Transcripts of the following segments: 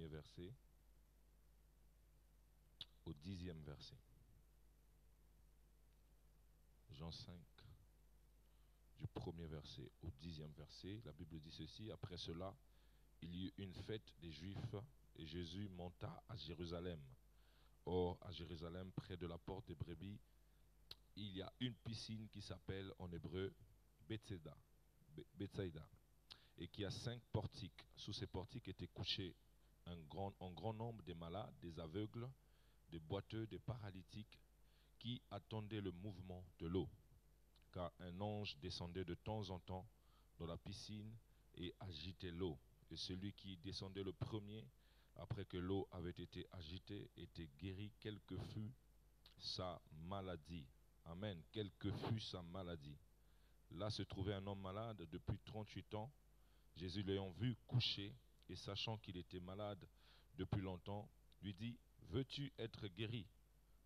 premier verset au 10e verset. Jean 5, du premier verset au 10e verset, la Bible dit ceci: après cela, il y eut une fête des Juifs et Jésus monta à Jérusalem. Or, à Jérusalem, près de la porte des brebis, il y a une piscine qui s'appelle en hébreu Bethsaïda, et qui a 5 portiques. Sous ces portiques étaient couchés un grand nombre de malades, des aveugles, des boiteux, des paralytiques, qui attendaient le mouvement de l'eau. Car un ange descendait de temps en temps dans la piscine et agitait l'eau. Et celui qui descendait le premier, après que l'eau avait été agitée, était guéri, quelle que fût sa maladie. Amen. Quelle que fût sa maladie. Là se trouvait un homme malade depuis 38 ans. Jésus l'ayant vu couché et sachant qu'il était malade depuis longtemps, lui dit: veux-tu être guéri?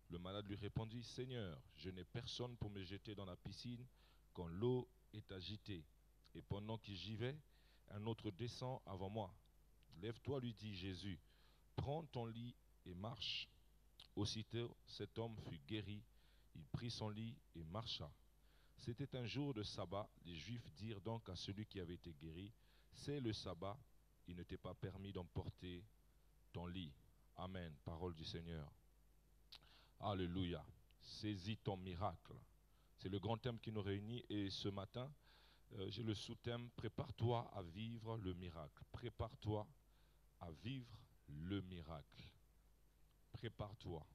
Le malade lui répondit: Seigneur, je n'ai personne pour me jeter dans la piscine quand l'eau est agitée. Et pendant que j'y vais, un autre descend avant moi. Lève-toi, lui dit Jésus, prends ton lit et marche. Aussitôt, cet homme fut guéri. Il prit son lit et marcha. C'était un jour de sabbat. Les Juifs dirent donc à celui qui avait été guéri: c'est le sabbat, il ne t'est pas permis d'emporter ton lit. Amen. Parole du Seigneur. Alléluia. Saisis ton miracle. C'est le grand thème qui nous réunit, et ce matin, j'ai le sous-thème: prépare-toi à vivre le miracle. Prépare-toi à vivre le miracle. Prépare-toi.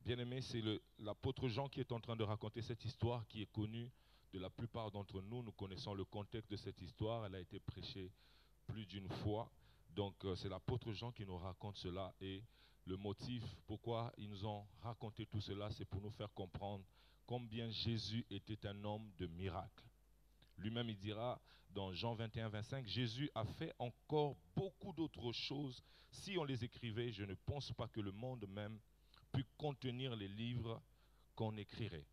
Bien-aimé, c'est l'apôtre Jean qui est en train de raconter cette histoire qui est connue de la plupart d'entre nous. Nous connaissons le contexte de cette histoire. Elle a été prêchée plus d'une fois. Donc c'est l'apôtre Jean qui nous raconte cela, et le motif pourquoi ils nous ont raconté tout cela, c'est pour nous faire comprendre combien Jésus était un homme de miracles. Lui-même, il dira dans Jean 21, 25, Jésus a fait encore beaucoup d'autres choses. Si on les écrivait, je ne pense pas que le monde même pût contenir les livres qu'on écrirait.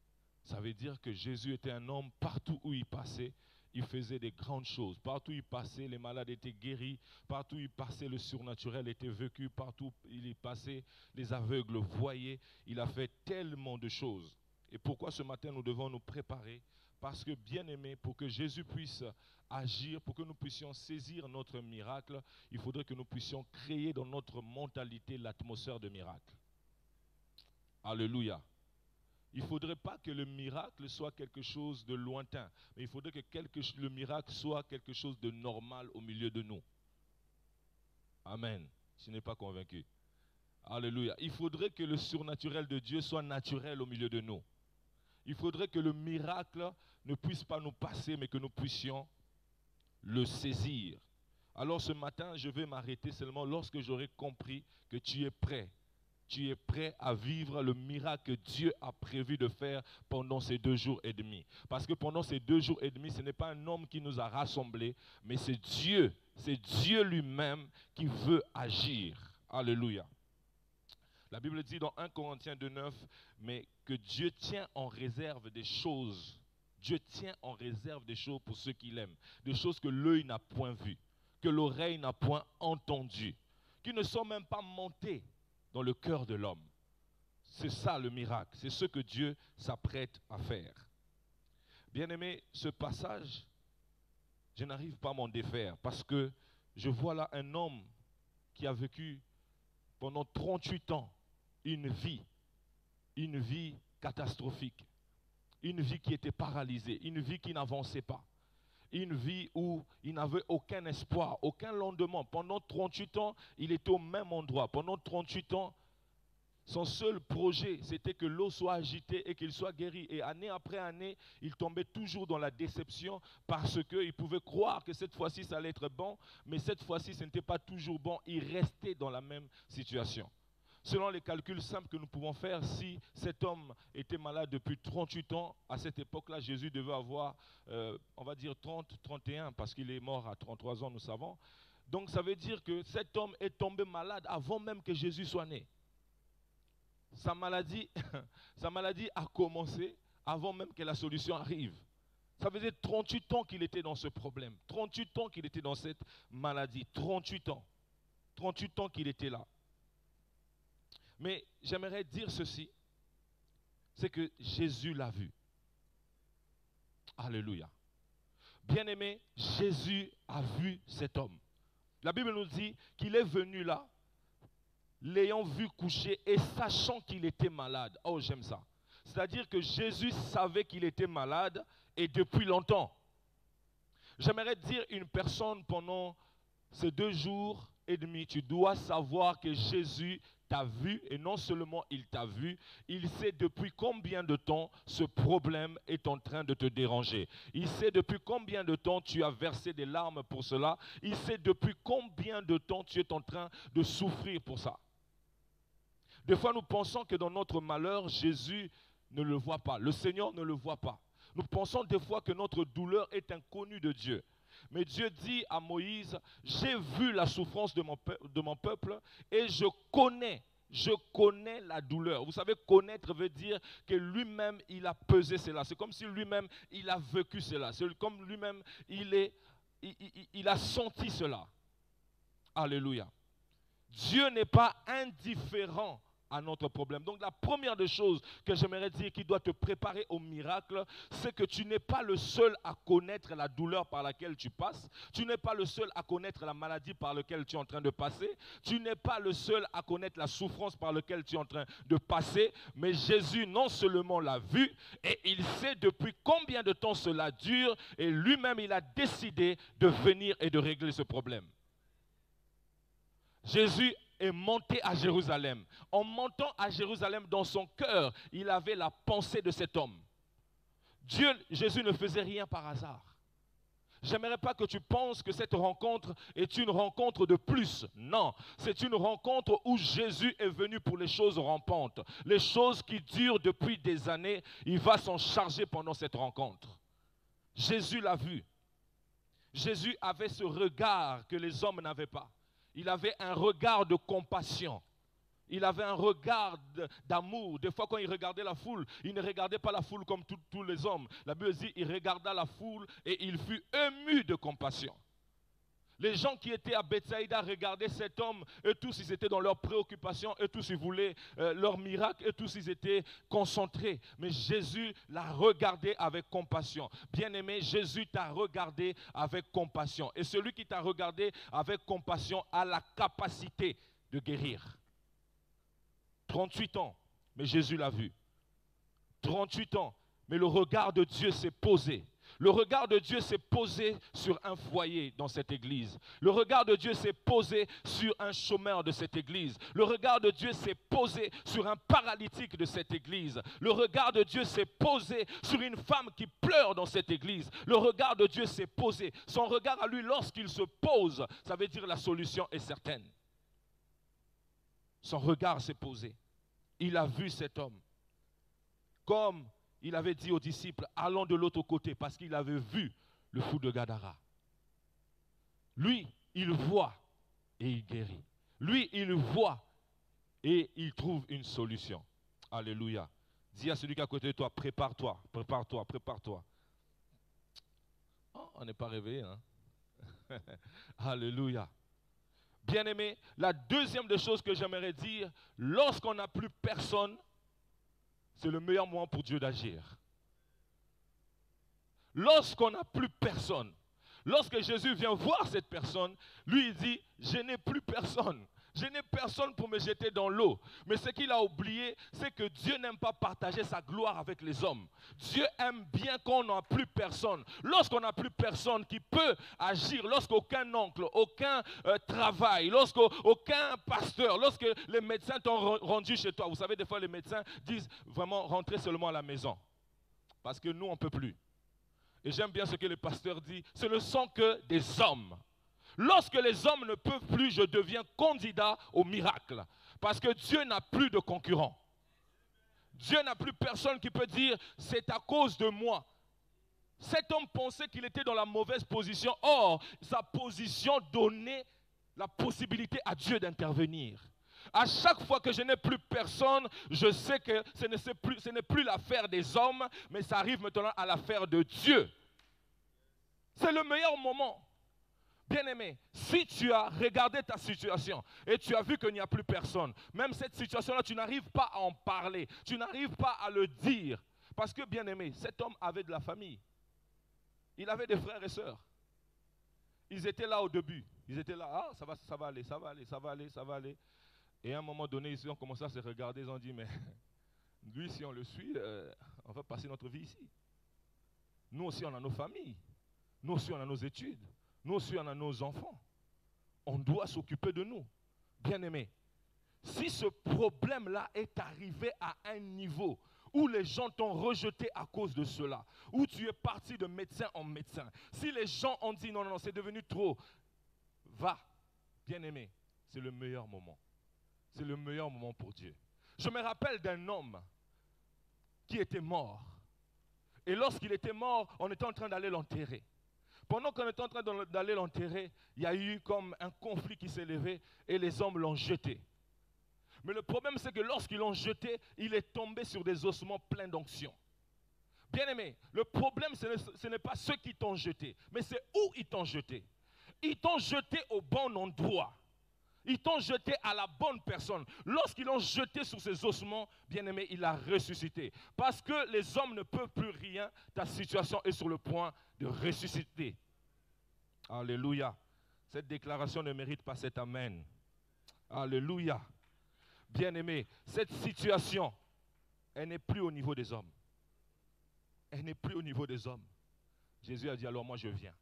Ça veut dire que Jésus était un homme, partout où il passait, il faisait des grandes choses. Partout où il passait, les malades étaient guéris. Partout où il passait, le surnaturel était vécu. Partout où il passait, les aveugles voyaient. Il a fait tellement de choses. Et pourquoi ce matin nous devons nous préparer? Parce que, bien aimé, pour que Jésus puisse agir, pour que nous puissions saisir notre miracle, il faudrait que nous puissions créer dans notre mentalité l'atmosphère de miracle. Alléluia. Il ne faudrait pas que le miracle soit quelque chose de lointain, mais il faudrait que le miracle soit quelque chose de normal au milieu de nous. Amen. Je n'ai pas convaincu. Alléluia. Il faudrait que le surnaturel de Dieu soit naturel au milieu de nous. Il faudrait que le miracle ne puisse pas nous passer, mais que nous puissions le saisir. Alors ce matin, je vais m'arrêter seulement lorsque j'aurai compris que tu es prêt. Tu es prêt à vivre le miracle que Dieu a prévu de faire pendant ces 2 jours et demi. Parce que pendant ces 2 jours et demi, ce n'est pas un homme qui nous a rassemblés, mais c'est Dieu lui-même qui veut agir. Alléluia. La Bible dit dans 1 Corinthiens 2,9, mais que Dieu tient en réserve des choses. Dieu tient en réserve des choses pour ceux qui l'aiment. Des choses que l'œil n'a point vues, que l'oreille n'a point entendues, qui ne sont même pas montées dans le cœur de l'homme. C'est ça le miracle, c'est ce que Dieu s'apprête à faire. Bien-aimé, ce passage, je n'arrive pas à m'en défaire, parce que je vois là un homme qui a vécu pendant 38 ans une vie catastrophique, une vie qui était paralysée, une vie qui n'avançait pas, une vie où il n'avait aucun espoir, aucun lendemain. Pendant 38 ans, il était au même endroit. Pendant 38 ans, son seul projet, c'était que l'eau soit agitée et qu'il soit guéri. Et année après année, il tombait toujours dans la déception parce qu'il pouvait croire que cette fois-ci, ça allait être bon, mais cette fois-ci, ce n'était pas toujours bon. Il restait dans la même situation. Selon les calculs simples que nous pouvons faire, si cet homme était malade depuis 38 ans, à cette époque-là, Jésus devait avoir, on va dire 30, 31, parce qu'il est mort à 33 ans, nous savons. Donc ça veut dire que cet homme est tombé malade avant même que Jésus soit né. Sa maladie a commencé avant même que la solution arrive. Ça faisait 38 ans qu'il était dans ce problème, 38 ans qu'il était dans cette maladie, 38 ans. 38 ans qu'il était là. Mais j'aimerais dire ceci, c'est que Jésus l'a vu. Alléluia. Bien-aimé, Jésus a vu cet homme. La Bible nous dit qu'il est venu là, l'ayant vu coucher et sachant qu'il était malade. Oh, j'aime ça. C'est-à-dire que Jésus savait qu'il était malade et depuis longtemps. J'aimerais dire une personne pendant ces 2 jours et demi, tu dois savoir que Jésus t'a vu et non seulement il t'a vu, il sait depuis combien de temps ce problème est en train de te déranger. Il sait depuis combien de temps tu as versé des larmes pour cela. Il sait depuis combien de temps tu es en train de souffrir pour ça. Des fois, nous pensons que dans notre malheur, Jésus ne le voit pas. Le Seigneur ne le voit pas. Nous pensons des fois que notre douleur est inconnue de Dieu. Mais Dieu dit à Moïse, j'ai vu la souffrance de mon peuple et je connais la douleur. Vous savez, connaître veut dire que lui-même, il a pesé cela. C'est comme si lui-même, il a vécu cela. C'est comme lui-même, il a senti cela. Alléluia. Dieu n'est pas indifférent à notre problème. Donc la première des choses que j'aimerais dire qui doit te préparer au miracle, c'est que tu n'es pas le seul à connaître la douleur par laquelle tu passes. Tu n'es pas le seul à connaître la maladie par laquelle tu es en train de passer. Tu n'es pas le seul à connaître la souffrance par laquelle tu es en train de passer. Mais Jésus non seulement l'a vu, et il sait depuis combien de temps cela dure, et lui-même il a décidé de venir et de régler ce problème. Jésus est monté à Jérusalem. En montant à Jérusalem, dans son cœur, il avait la pensée de cet homme. Jésus ne faisait rien par hasard. J'aimerais pas que tu penses que cette rencontre est une rencontre de plus. Non, c'est une rencontre où Jésus est venu pour les choses rampantes. Les choses qui durent depuis des années, il va s'en charger pendant cette rencontre. Jésus l'a vu. Jésus avait ce regard que les hommes n'avaient pas. Il avait un regard de compassion. Il avait un regard d'amour. Des fois, quand il regardait la foule, il ne regardait pas la foule comme tous les hommes. La Bible dit qu'il regarda la foule et il fut ému de compassion. Les gens qui étaient à Bethsaïda regardaient cet homme, et tous ils étaient dans leurs préoccupations, et tous ils voulaient leur miracle, et tous ils étaient concentrés. Mais Jésus l'a regardé avec compassion. Bien-aimé, Jésus t'a regardé avec compassion. Et celui qui t'a regardé avec compassion a la capacité de guérir. 38 ans, mais Jésus l'a vu. 38 ans, mais le regard de Dieu s'est posé. Le regard de Dieu s'est posé sur un foyer dans cette église. Le regard de Dieu s'est posé sur un chômeur de cette église. Le regard de Dieu s'est posé sur un paralytique de cette église. Le regard de Dieu s'est posé sur une femme qui pleure dans cette église. Le regard de Dieu s'est posé. Son regard à lui, lorsqu'il se pose, ça veut dire la solution est certaine. Son regard s'est posé. Il a vu cet homme. Comme il avait dit aux disciples, allons de l'autre côté, parce qu'il avait vu le fou de Gadara. Lui, il voit et il guérit. Lui, il voit et il trouve une solution. Alléluia. Dis à celui qui est à côté de toi, prépare-toi, prépare-toi, prépare-toi. Oh, on n'est pas réveillé, hein? Alléluia. Bien-aimé, la deuxième des choses que j'aimerais dire, lorsqu'on n'a plus personne, c'est le meilleur moment pour Dieu d'agir. Lorsqu'on n'a plus personne, lorsque Jésus vient voir cette personne, lui il dit, je n'ai plus personne. Je n'ai personne pour me jeter dans l'eau. Mais ce qu'il a oublié, c'est que Dieu n'aime pas partager sa gloire avec les hommes. Dieu aime bien qu'on n'a plus personne. Lorsqu'on n'a plus personne qui peut agir, lorsqu'aucun oncle, aucun travail, lorsqu'aucun pasteur, lorsque les médecins t'ont rendu chez toi. Vous savez, des fois les médecins disent vraiment rentrez seulement à la maison. Parce que nous, on ne peut plus. Et j'aime bien ce que le pasteur dit, ce ne sont que des hommes. Lorsque les hommes ne peuvent plus, je deviens candidat au miracle. Parce que Dieu n'a plus de concurrent. Dieu n'a plus personne qui peut dire, c'est à cause de moi. Cet homme pensait qu'il était dans la mauvaise position. Or, sa position donnait la possibilité à Dieu d'intervenir. À chaque fois que je n'ai plus personne, je sais que ce n'est plus l'affaire des hommes, mais ça arrive maintenant à l'affaire de Dieu. C'est le meilleur moment. Bien-aimé, si tu as regardé ta situation et tu as vu qu'il n'y a plus personne, même cette situation-là, tu n'arrives pas à en parler, tu n'arrives pas à le dire. Parce que, bien-aimé, cet homme avait de la famille. Il avait des frères et sœurs. Ils étaient là au début. Ils étaient là, ah, ça va aller, ça va aller, ça va aller, ça va aller. Et à un moment donné, ils ont commencé à se regarder, ils ont dit, mais lui, si on le suit, on va passer notre vie ici. Nous aussi, on a nos familles. Nous aussi, on a nos études. Nous aussi, on a nos enfants. On doit s'occuper de nous. Bien-aimés, si ce problème-là est arrivé à un niveau où les gens t'ont rejeté à cause de cela, où tu es parti de médecin en médecin, si les gens ont dit non, non, non, c'est devenu trop, va, bien-aimé, c'est le meilleur moment. C'est le meilleur moment pour Dieu. Je me rappelle d'un homme qui était mort. Et lorsqu'il était mort, on était en train d'aller l'enterrer. Pendant qu'on était en train d'aller l'enterrer, il y a eu comme un conflit qui s'est levé et les hommes l'ont jeté. Mais le problème, c'est que lorsqu'ils l'ont jeté, il est tombé sur des ossements pleins d'onction. Bien-aimé, le problème, ce n'est pas ceux qui t'ont jeté, mais c'est où ils t'ont jeté. Ils t'ont jeté au bon endroit. Ils t'ont jeté à la bonne personne. Lorsqu'ils l'ont jeté sur ses ossements, bien-aimé, il a ressuscité. Parce que les hommes ne peuvent plus rien, ta situation est sur le point de ressusciter. Alléluia. Cette déclaration ne mérite pas cet amen. Alléluia. Bien-aimé, cette situation, elle n'est plus au niveau des hommes. Elle n'est plus au niveau des hommes. Jésus a dit, alors moi je viens.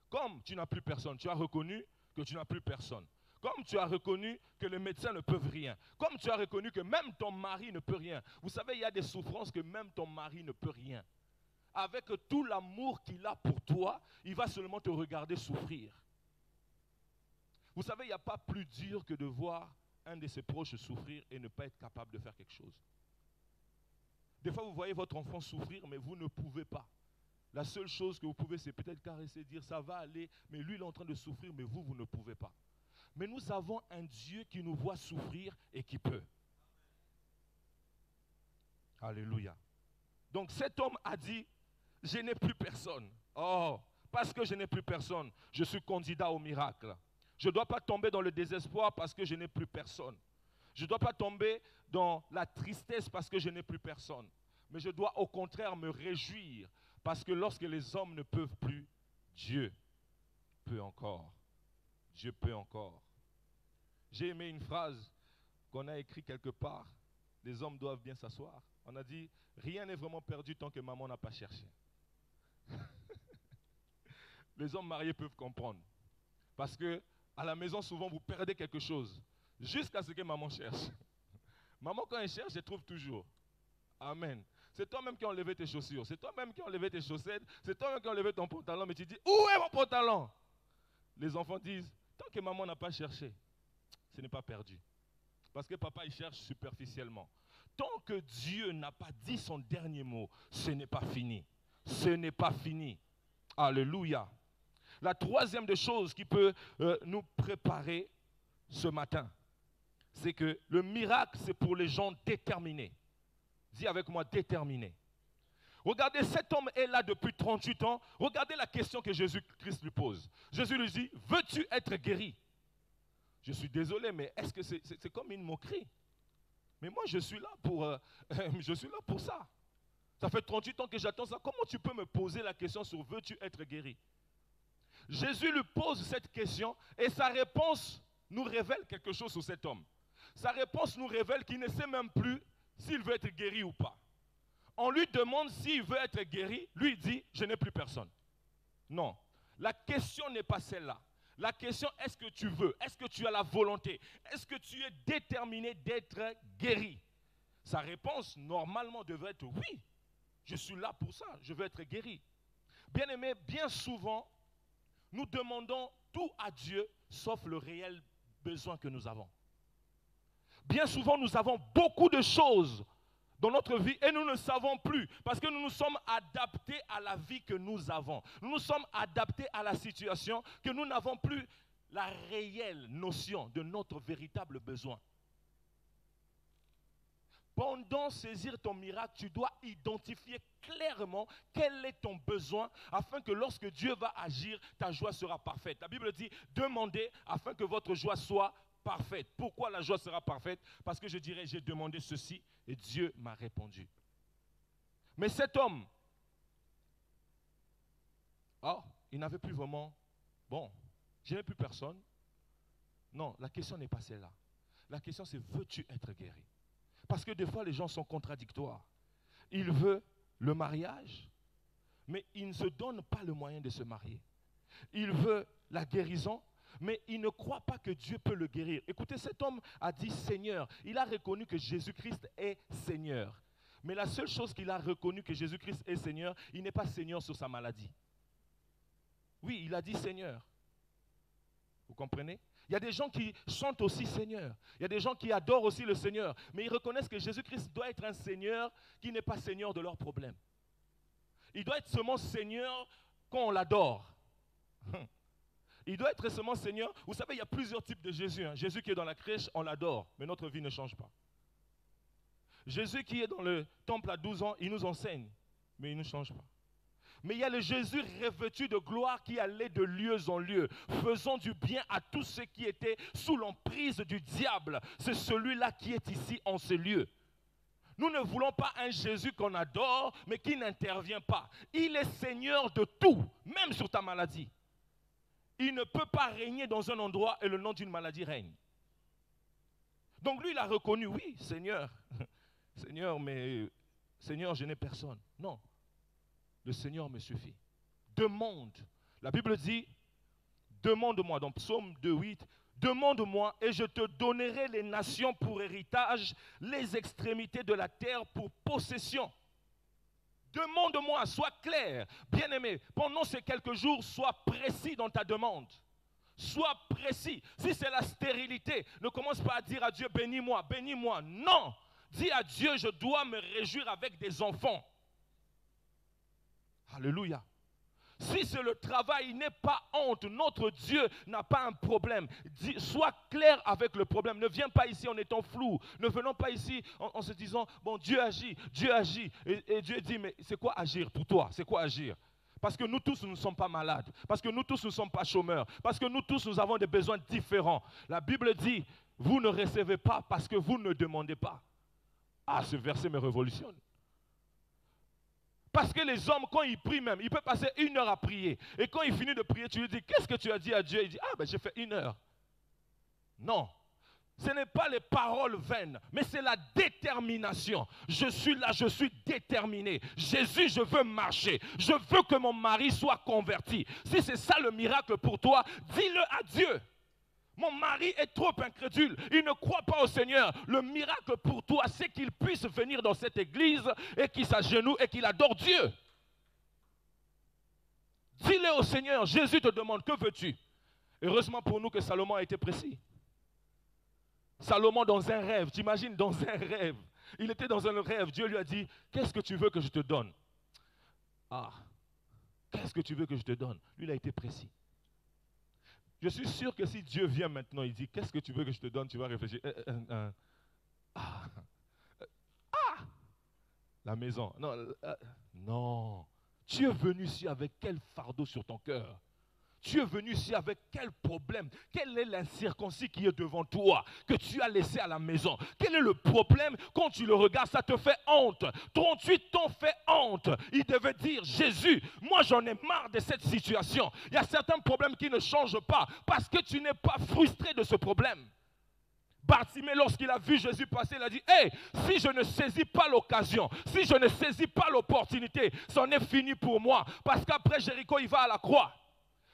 Comme tu n'as plus personne, tu as reconnu que tu n'as plus personne. Comme tu as reconnu que les médecins ne peuvent rien. Comme tu as reconnu que même ton mari ne peut rien. Vous savez, il y a des souffrances que même ton mari ne peut rien. Avec tout l'amour qu'il a pour toi, il va seulement te regarder souffrir. Vous savez, il n'y a pas plus dur que de voir un de ses proches souffrir et ne pas être capable de faire quelque chose. Des fois, vous voyez votre enfant souffrir, mais vous ne pouvez pas. La seule chose que vous pouvez, c'est peut-être caresser, dire ça va aller, mais lui, il est en train de souffrir, mais vous, vous ne pouvez pas. Mais nous avons un Dieu qui nous voit souffrir et qui peut. Alléluia. Donc cet homme a dit, je n'ai plus personne. Oh, parce que je n'ai plus personne, je suis candidat au miracle. Je ne dois pas tomber dans le désespoir parce que je n'ai plus personne. Je ne dois pas tomber dans la tristesse parce que je n'ai plus personne. Mais je dois au contraire me réjouir parce que lorsque les hommes ne peuvent plus, Dieu peut encore. Dieu peut encore. J'ai aimé une phrase qu'on a écrite quelque part. Les hommes doivent bien s'asseoir. On a dit, rien n'est vraiment perdu tant que maman n'a pas cherché. Les hommes mariés peuvent comprendre. Parce que à la maison, souvent, vous perdez quelque chose. Jusqu'à ce que maman cherche. Maman, quand elle cherche, elle trouve toujours. Amen. C'est toi-même qui as enlevé tes chaussures. C'est toi-même qui as enlevé tes chaussettes. C'est toi-même qui as enlevé ton pantalon. Mais tu dis, où est mon pantalon? Les enfants disent, tant que maman n'a pas cherché, ce n'est pas perdu. Parce que papa, il cherche superficiellement. Tant que Dieu n'a pas dit son dernier mot, ce n'est pas fini. Ce n'est pas fini. Alléluia. La troisième des choses qui peut nous préparer ce matin, c'est que le miracle, c'est pour les gens déterminés. Dis avec moi, déterminés. Regardez, cet homme est là depuis 38 ans. Regardez la question que Jésus-Christ lui pose. Jésus lui dit, veux-tu être guéri? Je suis désolé, mais est-ce que c'est comme une moquerie? Mais moi, je suis là pour ça. Ça fait 38 ans que j'attends ça. Comment tu peux me poser la question sur veux-tu être guéri? Jésus lui pose cette question et sa réponse nous révèle quelque chose sur cet homme. Sa réponse nous révèle qu'il ne sait même plus s'il veut être guéri ou pas. On lui demande s'il veut être guéri, lui il dit, je n'ai plus personne. Non, la question n'est pas celle-là. La question, est-ce que tu veux? Est-ce que tu as la volonté? Est-ce que tu es déterminé d'être guéri? Sa réponse, normalement, devrait être oui. Je suis là pour ça, je veux être guéri. Bien aimé, bien souvent, nous demandons tout à Dieu, sauf le réel besoin que nous avons. Bien souvent, nous avons beaucoup de choses dans notre vie et nous ne savons plus parce que nous nous sommes adaptés à la vie que nous avons. Nous nous sommes adaptés à la situation que nous n'avons plus la réelle notion de notre véritable besoin. Pendant saisir ton miracle, tu dois identifier clairement quel est ton besoin afin que lorsque Dieu va agir, ta joie sera parfaite. La Bible dit, demandez afin que votre joie soit parfaite. Pourquoi la joie sera parfaite? Parce que je dirais, j'ai demandé ceci et Dieu m'a répondu. Mais cet homme, il n'avait plus vraiment, je n'ai plus personne. Non, la question n'est pas celle-là. La question c'est, veux-tu être guéri? Parce que des fois, les gens sont contradictoires. Il veut le mariage, mais il ne se donne pas le moyen de se marier. Il veut la guérison, mais il ne croit pas que Dieu peut le guérir. Écoutez, cet homme a dit Seigneur. Il a reconnu que Jésus-Christ est Seigneur. Mais la seule chose qu'il a reconnu que Jésus-Christ est Seigneur, il n'est pas Seigneur sur sa maladie. Oui, il a dit Seigneur. Vous comprenez? Il y a des gens qui chantent aussi Seigneur. Il y a des gens qui adorent aussi le Seigneur. Mais ils reconnaissent que Jésus-Christ doit être un Seigneur qui n'est pas Seigneur de leurs problèmes. Il doit être seulement Seigneur quand on l'adore. Il doit être seulement Seigneur. Vous savez, il y a plusieurs types de Jésus. Jésus qui est dans la crèche, on l'adore. Mais notre vie ne change pas. Jésus qui est dans le temple à 12 ans, il nous enseigne. Mais il ne change pas. Mais il y a le Jésus revêtu de gloire qui allait de lieu en lieu, faisant du bien à tous ceux qui étaient sous l'emprise du diable. C'est celui-là qui est ici en ce lieu. Nous ne voulons pas un Jésus qu'on adore, mais qui n'intervient pas. Il est Seigneur de tout, même sur ta maladie. Il ne peut pas régner dans un endroit et le nom d'une maladie règne. Donc lui, il a reconnu, oui, Seigneur. Seigneur, mais Seigneur, je n'ai personne. Non. Le Seigneur me suffit. Demande. La Bible dit, demande-moi, dans Psaume 2:8, demande-moi et je te donnerai les nations pour héritage, les extrémités de la terre pour possession. Demande-moi, sois clair. Bien-aimé, pendant ces quelques jours, sois précis dans ta demande. Sois précis. Si c'est la stérilité, ne commence pas à dire à Dieu, bénis-moi, bénis-moi. Non. Dis à Dieu, je dois me réjouir avec des enfants. Alléluia. Si c'est le travail, il n'est pas honte. Notre Dieu n'a pas un problème. Sois clair avec le problème. Ne viens pas ici en étant flou. Ne venons pas ici en se disant, bon, Dieu agit, Dieu agit. Et Dieu dit, mais c'est quoi agir pour toi? C'est quoi agir? Parce que nous tous, nous ne sommes pas malades. Parce que nous tous, nous ne sommes pas chômeurs. Parce que nous tous, nous avons des besoins différents. La Bible dit, vous ne recevez pas parce que vous ne demandez pas. Ah, ce verset me révolutionne. Parce que les hommes, quand ils prient même, ils peuvent passer 1 heure à prier. Et quand il finit de prier, tu lui dis, qu'est-ce que tu as dit à Dieu? Il dit, j'ai fait 1 heure. Non. Ce n'est pas les paroles vaines, mais c'est la détermination. Je suis là, je suis déterminé. Jésus, je veux marcher. Je veux que mon mari soit converti. Si c'est ça le miracle pour toi, dis-le à Dieu. Mon mari est trop incrédule, il ne croit pas au Seigneur. Le miracle pour toi, c'est qu'il puisse venir dans cette église et qu'il s'agenouille et qu'il adore Dieu. Dis-le au Seigneur, Jésus te demande, que veux-tu? Heureusement pour nous que Salomon a été précis. Salomon dans un rêve, t'imagines dans un rêve. Il était dans un rêve, Dieu lui a dit, qu'est-ce que tu veux que je te donne? Qu'est-ce que tu veux que je te donne? Lui, il a été précis. Je suis sûr que si Dieu vient maintenant, il dit, qu'est-ce que tu veux que je te donne? Tu vas réfléchir. La maison. Non. Tu es venu ici avec quel fardeau sur ton cœur? Tu es venu ici avec quel problème? Quelle est l'incirconcis qui est devant toi que tu as laissé à la maison? Quel est le problème? Quand tu le regardes, ça te fait honte. 38 t'ont fait honte. Il devait dire, Jésus, moi j'en ai marre de cette situation. Il y a certains problèmes qui ne changent pas parce que tu n'es pas frustré de ce problème. Bartimée, lorsqu'il a vu Jésus passer, il a dit, hey, si je ne saisis pas l'occasion, si je ne saisis pas l'opportunité, c'en est fini pour moi. Parce qu'après Jéricho, il va à la croix.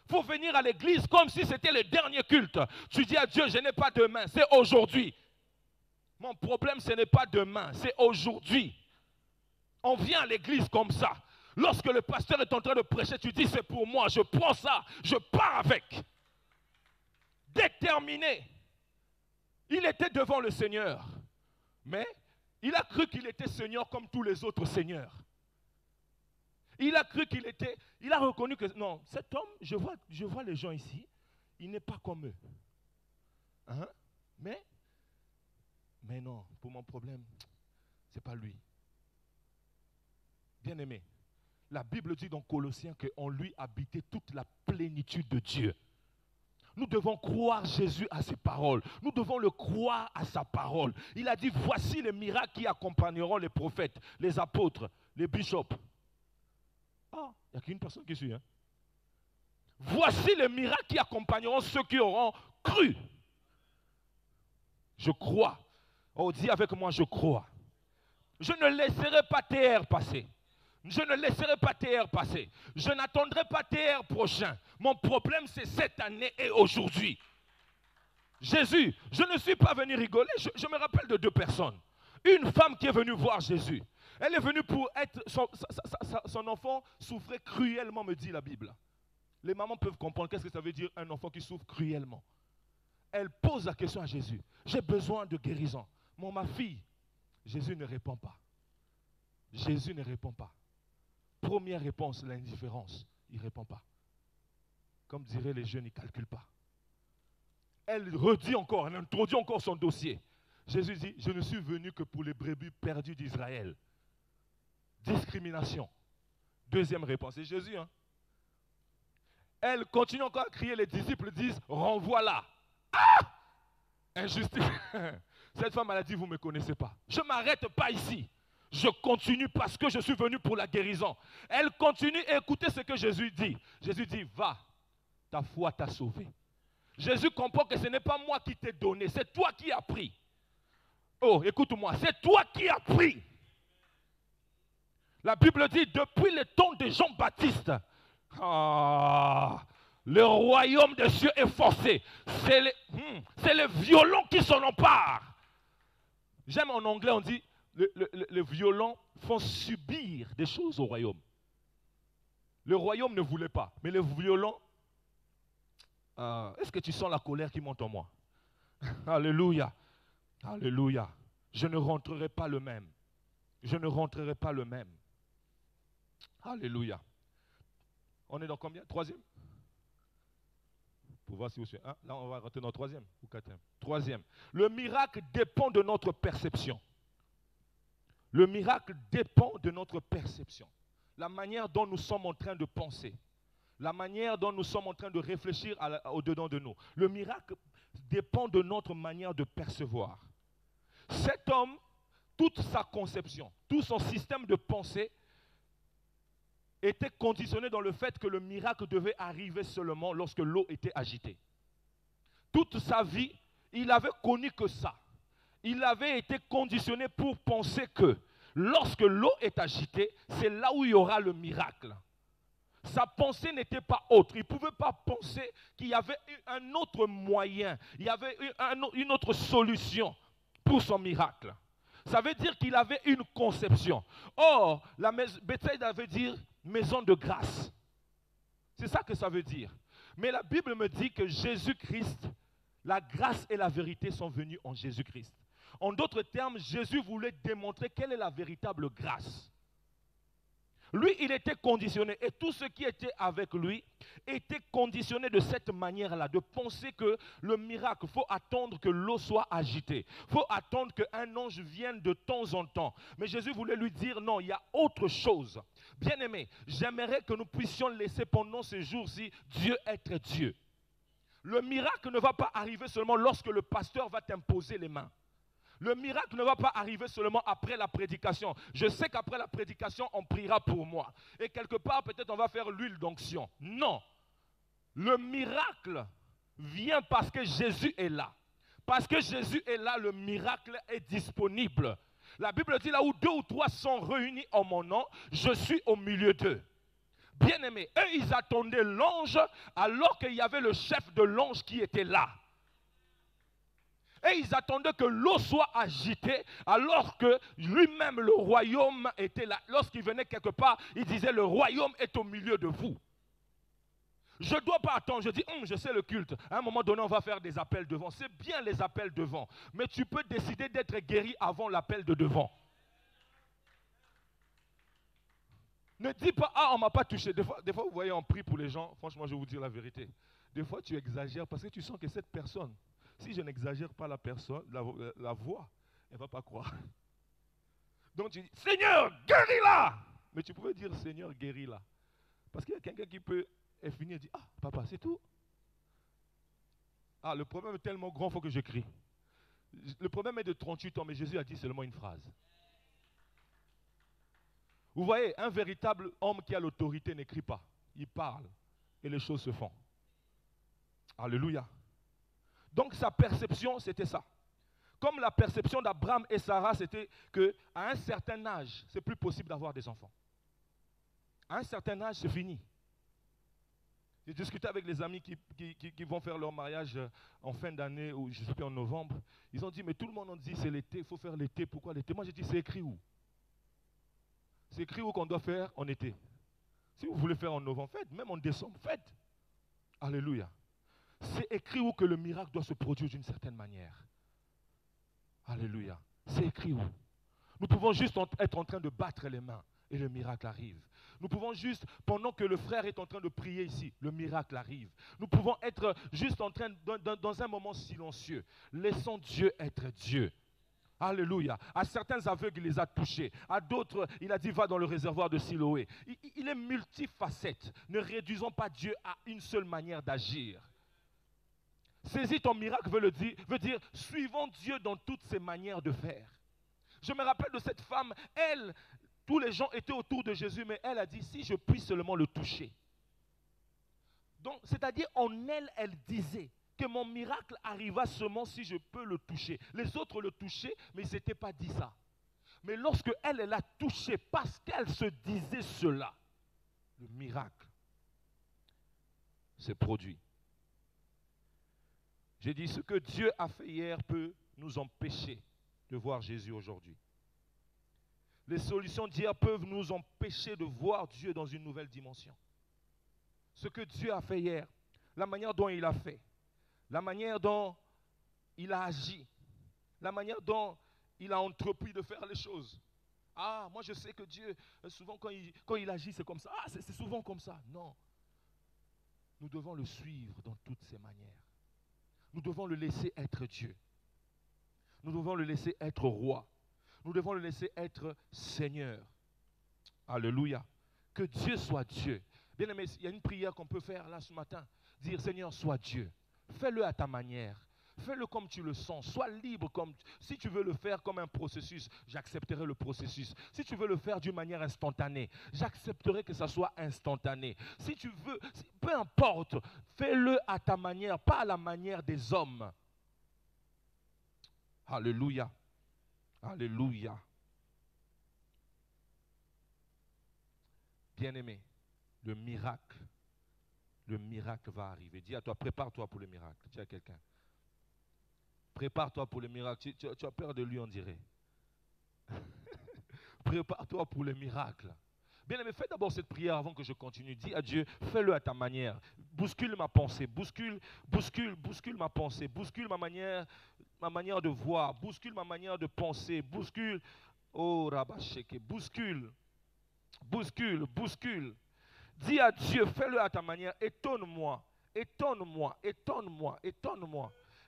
Il faut venir à l'église comme si c'était le dernier culte. Tu dis à Dieu, je n'ai pas demain, c'est aujourd'hui. Mon problème, ce n'est pas demain, c'est aujourd'hui. On vient à l'église comme ça. Lorsque le pasteur est en train de prêcher, tu dis, c'est pour moi, je prends ça, je pars avec. Déterminé. Il était devant le Seigneur, mais il a cru qu'il était Seigneur comme tous les autres seigneurs. Il a cru qu'il était, il a reconnu que, non, cet homme, je vois les gens ici, il n'est pas comme eux. Mais non, pour mon problème, Ce n'est pas lui. Bien-aimé, la Bible dit dans Colossiens qu'en lui habitait toute la plénitude de Dieu. Nous devons croire Jésus à ses paroles. Nous devons le croire à sa parole. Il a dit, voici les miracles qui accompagneront les prophètes, les apôtres, les bishops. Ah, il n'y a qu'une personne qui suit. Hein? Voici les miracles qui accompagneront ceux qui auront cru. Je crois. Oh, dis avec moi, je crois. Je ne laisserai pas TR passer. Je ne laisserai pas TR passer. Je n'attendrai pas TR prochain. Mon problème, c'est cette année et aujourd'hui. Jésus, je ne suis pas venu rigoler. Je me rappelle de 2 personnes. Une femme qui est venue voir Jésus. Elle est venue pour être... Son enfant souffrait cruellement, me dit la Bible. Les mamans peuvent comprendre qu'est-ce que ça veut dire un enfant qui souffre cruellement. Elle pose la question à Jésus. J'ai besoin de guérison. Ma fille, Jésus ne répond pas. Jésus ne répond pas. Première réponse, l'indifférence. Il ne répond pas. Comme diraient les jeunes, il ne calcule pas. Elle redit encore, elle introduit encore son dossier. Jésus dit, je ne suis venu que pour les brebis perdues d'Israël. Discrimination. Deuxième réponse, c'est Jésus. Hein? Elle continue encore à crier, les disciples disent, renvoie-la. Ah! Injustice. Cette femme, elle a dit, vous ne me connaissez pas. Je ne m'arrête pas ici. Je continue parce que je suis venu pour la guérison. Elle continue et écoutez ce que Jésus dit. Jésus dit, va, ta foi t'a sauvé. Jésus comprend que ce n'est pas moi qui t'ai donné, c'est toi qui as pris. Oh, écoute-moi, c'est toi qui as pris. La Bible dit, depuis le temps de Jean-Baptiste, le royaume des cieux est forcé. C'est les violents qui s'en emparent. J'aime en anglais, on dit, les violents font subir des choses au royaume. Le royaume ne voulait pas, mais les violents, est-ce que tu sens la colère qui monte en moi? Alléluia, alléluia. Je ne rentrerai pas le même. Je ne rentrerai pas le même. Alléluia. On est dans combien? 3e? Pour voir si vous suivez. Là, on va rentrer dans 3e ou 4e. 3e. Le miracle dépend de notre perception. Le miracle dépend de notre perception. La manière dont nous sommes en train de penser. La manière dont nous sommes en train de réfléchir au-dedans de nous. Le miracle dépend de notre manière de percevoir. Cet homme, toute sa conception, tout son système de pensée était conditionné dans le fait que le miracle devait arriver seulement lorsque l'eau était agitée. Toute sa vie, il avait connu que ça. Il avait été conditionné pour penser que lorsque l'eau est agitée, c'est là où il y aura le miracle. Sa pensée n'était pas autre. Il ne pouvait pas penser qu'il y avait un autre moyen, il y avait une autre solution pour son miracle. Ça veut dire qu'il avait une conception. Or, la Bethsaïda veut dire maison de grâce. C'est ça que ça veut dire. Mais la Bible me dit que Jésus-Christ, la grâce et la vérité sont venues en Jésus-Christ. En d'autres termes, Jésus voulait démontrer quelle est la véritable grâce. Lui, il était conditionné et tous ceux qui étaient avec lui étaient conditionnés de cette manière-là, de penser que le miracle, il faut attendre que l'eau soit agitée. Il faut attendre qu'un ange vienne de temps en temps. Mais Jésus voulait lui dire non, il y a autre chose. Bien-aimé, j'aimerais que nous puissions laisser pendant ces jours-ci Dieu être Dieu. Le miracle ne va pas arriver seulement lorsque le pasteur va t'imposer les mains. Le miracle ne va pas arriver seulement après la prédication. Je sais qu'après la prédication, on priera pour moi. Et quelque part, peut-être on va faire l'huile d'onction. Non. Le miracle vient parce que Jésus est là. Parce que Jésus est là, le miracle est disponible. La Bible dit là où 2 ou 3 sont réunis en mon nom, je suis au milieu d'eux. Bien-aimés, eux, ils attendaient l'ange alors qu'il y avait le chef de l'ange qui était là. Et ils attendaient que l'eau soit agitée alors que lui-même, le royaume était là. Lorsqu'il venait quelque part, il disait, le royaume est au milieu de vous. Je ne dois pas attendre, je dis, je sais le culte. À un moment donné, on va faire des appels devant. C'est bien les appels devant. Mais tu peux décider d'être guéri avant l'appel de devant. Ne dis pas, on ne m'a pas touché. Des fois, vous voyez, on prie pour les gens. Franchement, je vais vous dire la vérité. Des fois, tu exagères parce que tu sens que cette personne, si je n'exagère pas la personne, la voix, elle ne va pas croire. Donc tu dis, Seigneur, guéris-la. Mais tu pouvais dire, Seigneur, guéris-la. Parce qu'il y a quelqu'un qui peut finir et dire, ah, papa, c'est tout. Ah, le problème est tellement grand, il faut que je crie. Le problème est de 38 ans, mais Jésus a dit seulement une phrase. Vous voyez, un véritable homme qui a l'autorité n'écrit pas. Il parle et les choses se font. Alléluia. Donc sa perception, c'était ça. Comme la perception d'Abraham et Sarah, c'était qu'à un certain âge, c'est plus possible d'avoir des enfants. À un certain âge, c'est fini. J'ai discuté avec les amis qui vont faire leur mariage en fin d'année, ou je sais plus, en novembre. Ils ont dit, mais tout le monde en dit, c'est l'été, il faut faire l'été. Pourquoi l'été? Moi, j'ai dit, c'est écrit où? C'est écrit où qu'on doit faire en été. Si vous voulez faire en novembre, faites. Même en décembre, faites. Alléluia. C'est écrit où que le miracle doit se produire d'une certaine manière. Alléluia. C'est écrit où? Nous pouvons juste être en train de battre les mains et le miracle arrive. Nous pouvons juste, pendant que le frère est en train de prier ici, le miracle arrive. Nous pouvons être juste en train, dans un moment silencieux. Laissons Dieu être Dieu. Alléluia. À certains aveugles, il les a touchés. À d'autres, il a dit, va dans le réservoir de Siloé. Il est multifacette. Ne réduisons pas Dieu à une seule manière d'agir. Saisis ton miracle veut dire, suivons Dieu dans toutes ses manières de faire. Je me rappelle de cette femme, elle, tous les gens étaient autour de Jésus, mais elle a dit, si je puis seulement le toucher. Donc, c'est-à-dire, en elle, elle disait que mon miracle arriva seulement si je peux le toucher. Les autres le touchaient, mais ils ne s'étaient pas dit ça. Mais lorsque elle l'a touché, parce qu'elle se disait cela, le miracle s'est produit. J'ai dit, ce que Dieu a fait hier peut nous empêcher de voir Jésus aujourd'hui. Les solutions d'hier peuvent nous empêcher de voir Dieu dans une nouvelle dimension. Ce que Dieu a fait hier, la manière dont il a fait, la manière dont il a agi, la manière dont il a entrepris de faire les choses. Ah, moi je sais que Dieu, souvent quand il agit, c'est comme ça. Ah, c'est souvent comme ça. Non. Nous devons le suivre dans toutes ses manières. Nous devons le laisser être Dieu. Nous devons le laisser être roi. Nous devons le laisser être Seigneur. Alléluia. Que Dieu soit Dieu. Bien aimé, il y a une prière qu'on peut faire là ce matin. Dire, Seigneur, sois Dieu. Fais-le à ta manière. Fais-le comme tu le sens. Sois libre. Si tu veux le faire comme un processus, j'accepterai le processus. Si tu veux le faire d'une manière instantanée, j'accepterai que ça soit instantané. Si tu veux, peu importe, fais-le à ta manière, pas à la manière des hommes. Alléluia. Alléluia. Bien-aimé, le miracle va arriver. Dis à toi, prépare-toi pour le miracle. Dis à quelqu'un. Prépare-toi pour le miracle. Tu as peur de lui, on dirait. Prépare-toi pour le miracle. Bien-aimé, fais d'abord cette prière avant que je continue. Dis à Dieu, fais-le à ta manière. Bouscule ma pensée, bouscule ma pensée, bouscule ma manière de voir, bouscule ma manière de penser, bouscule, oh Rabasheke, bouscule. Dis à Dieu, fais-le à ta manière, étonne-moi.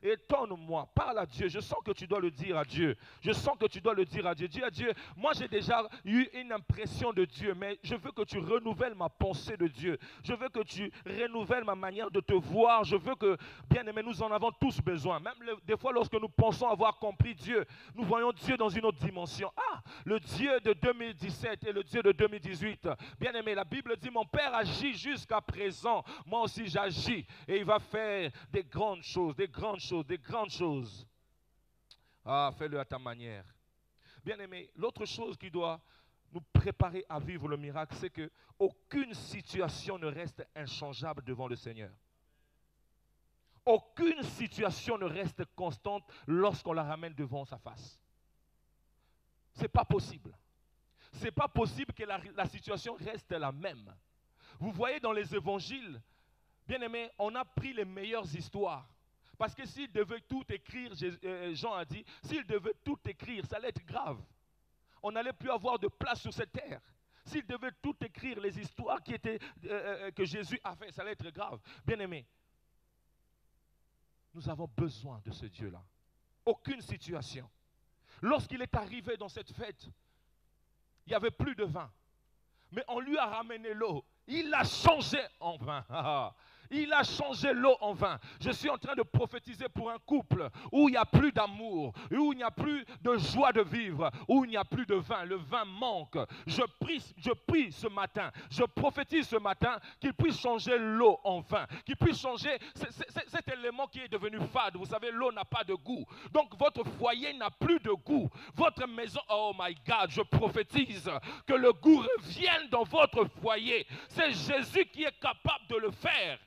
Étonne-moi, parle à Dieu. Je sens que tu dois le dire à Dieu. Dis à Dieu, moi j'ai déjà eu une impression de Dieu, mais je veux que tu renouvelles ma pensée de Dieu. Je veux que tu renouvelles ma manière de te voir. Je veux que, bien aimé, nous en avons tous besoin. Même des fois lorsque nous pensons avoir compris Dieu, nous voyons Dieu dans une autre dimension. Ah, le Dieu de 2017 et le Dieu de 2018. Bien aimé, la Bible dit, mon Père agit jusqu'à présent. Moi aussi j'agis et il va faire des grandes choses. Ah, fais-le à ta manière. Bien aimé, l'autre chose qui doit nous préparer à vivre le miracle, c'est que aucune situation ne reste inchangeable devant le Seigneur. Aucune situation ne reste constante lorsqu'on la ramène devant sa face. Ce n'est pas possible. Ce n'est pas possible que la situation reste la même. Vous voyez dans les évangiles, bien aimé, on a pris les meilleures histoires. Parce que s'il devait tout écrire, Jean a dit, s'il devait tout écrire, ça allait être grave. On n'allait plus avoir de place sur cette terre. S'il devait tout écrire, les histoires que Jésus a fait, ça allait être grave. Bien aimé, nous avons besoin de ce Dieu-là. Aucune situation. Lorsqu'il est arrivé dans cette fête, Il n'y avait plus de vin. Mais on lui a ramené l'eau. Il l'a changé en vin. Il a changé l'eau en vin. Je suis en train de prophétiser pour un couple où il n'y a plus d'amour, où il n'y a plus de joie de vivre, où il n'y a plus de vin. Le vin manque. Je prie ce matin, je prophétise ce matin qu'il puisse changer l'eau en vin, qu'il puisse changer cet élément qui est devenu fade. Vous savez, l'eau n'a pas de goût. Donc votre foyer n'a plus de goût. Votre maison, oh my God, je prophétise que le goût revienne dans votre foyer. C'est Jésus qui est capable de le faire.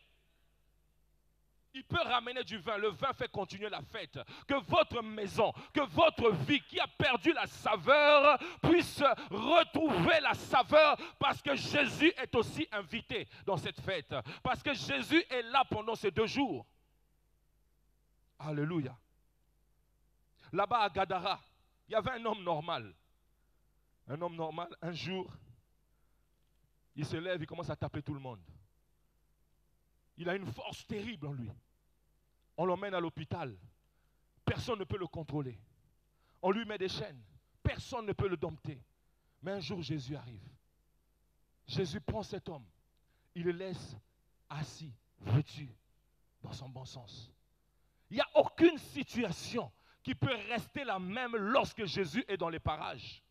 Il peut ramener du vin. Le vin fait continuer la fête. Que votre maison, que votre vie qui a perdu la saveur puisse retrouver la saveur parce que Jésus est aussi invité dans cette fête. Parce que Jésus est là pendant ces 2 jours. Alléluia. Là-bas à Gadara, il y avait un homme normal. Un homme normal, un jour, il se lève, il commence à taper tout le monde. Il a une force terrible en lui. On l'emmène à l'hôpital. Personne ne peut le contrôler. On lui met des chaînes. Personne ne peut le dompter. Mais un jour, Jésus arrive. Jésus prend cet homme. Il le laisse assis, vêtu, dans son bon sens. Il n'y a aucune situation qui peut rester la même lorsque Jésus est dans les parages.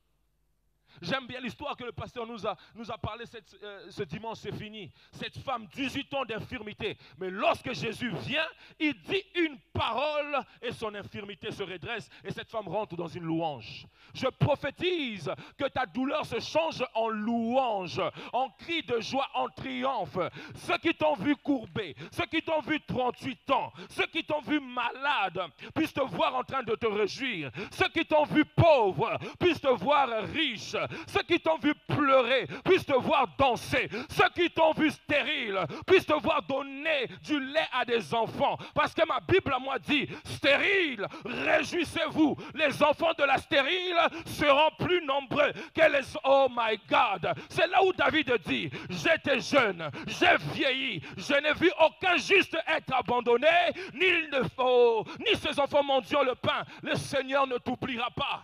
J'aime bien l'histoire que le pasteur nous a parlé ce dimanche, c'est fini. Cette femme, 18 ans d'infirmité. Mais lorsque Jésus vient, il dit une parole et son infirmité se redresse et cette femme rentre dans une louange. Je prophétise que ta douleur se change en louange, en cri de joie, en triomphe. Ceux qui t'ont vu courbé, ceux qui t'ont vu 38 ans, ceux qui t'ont vu malade, puissent te voir en train de te réjouir. Ceux qui t'ont vu pauvre, puissent te voir riche. Ceux qui t'ont vu pleurer puissent te voir danser. Ceux qui t'ont vu stérile puissent te voir donner du lait à des enfants. Parce que ma Bible à moi dit, stérile, réjouissez-vous. Les enfants de la stérile seront plus nombreux que les... Oh my God. C'est là où David dit, j'étais jeune, j'ai vieilli, je n'ai vu aucun juste être abandonné, ni ses enfants mendiant le pain. Le Seigneur ne t'oubliera pas.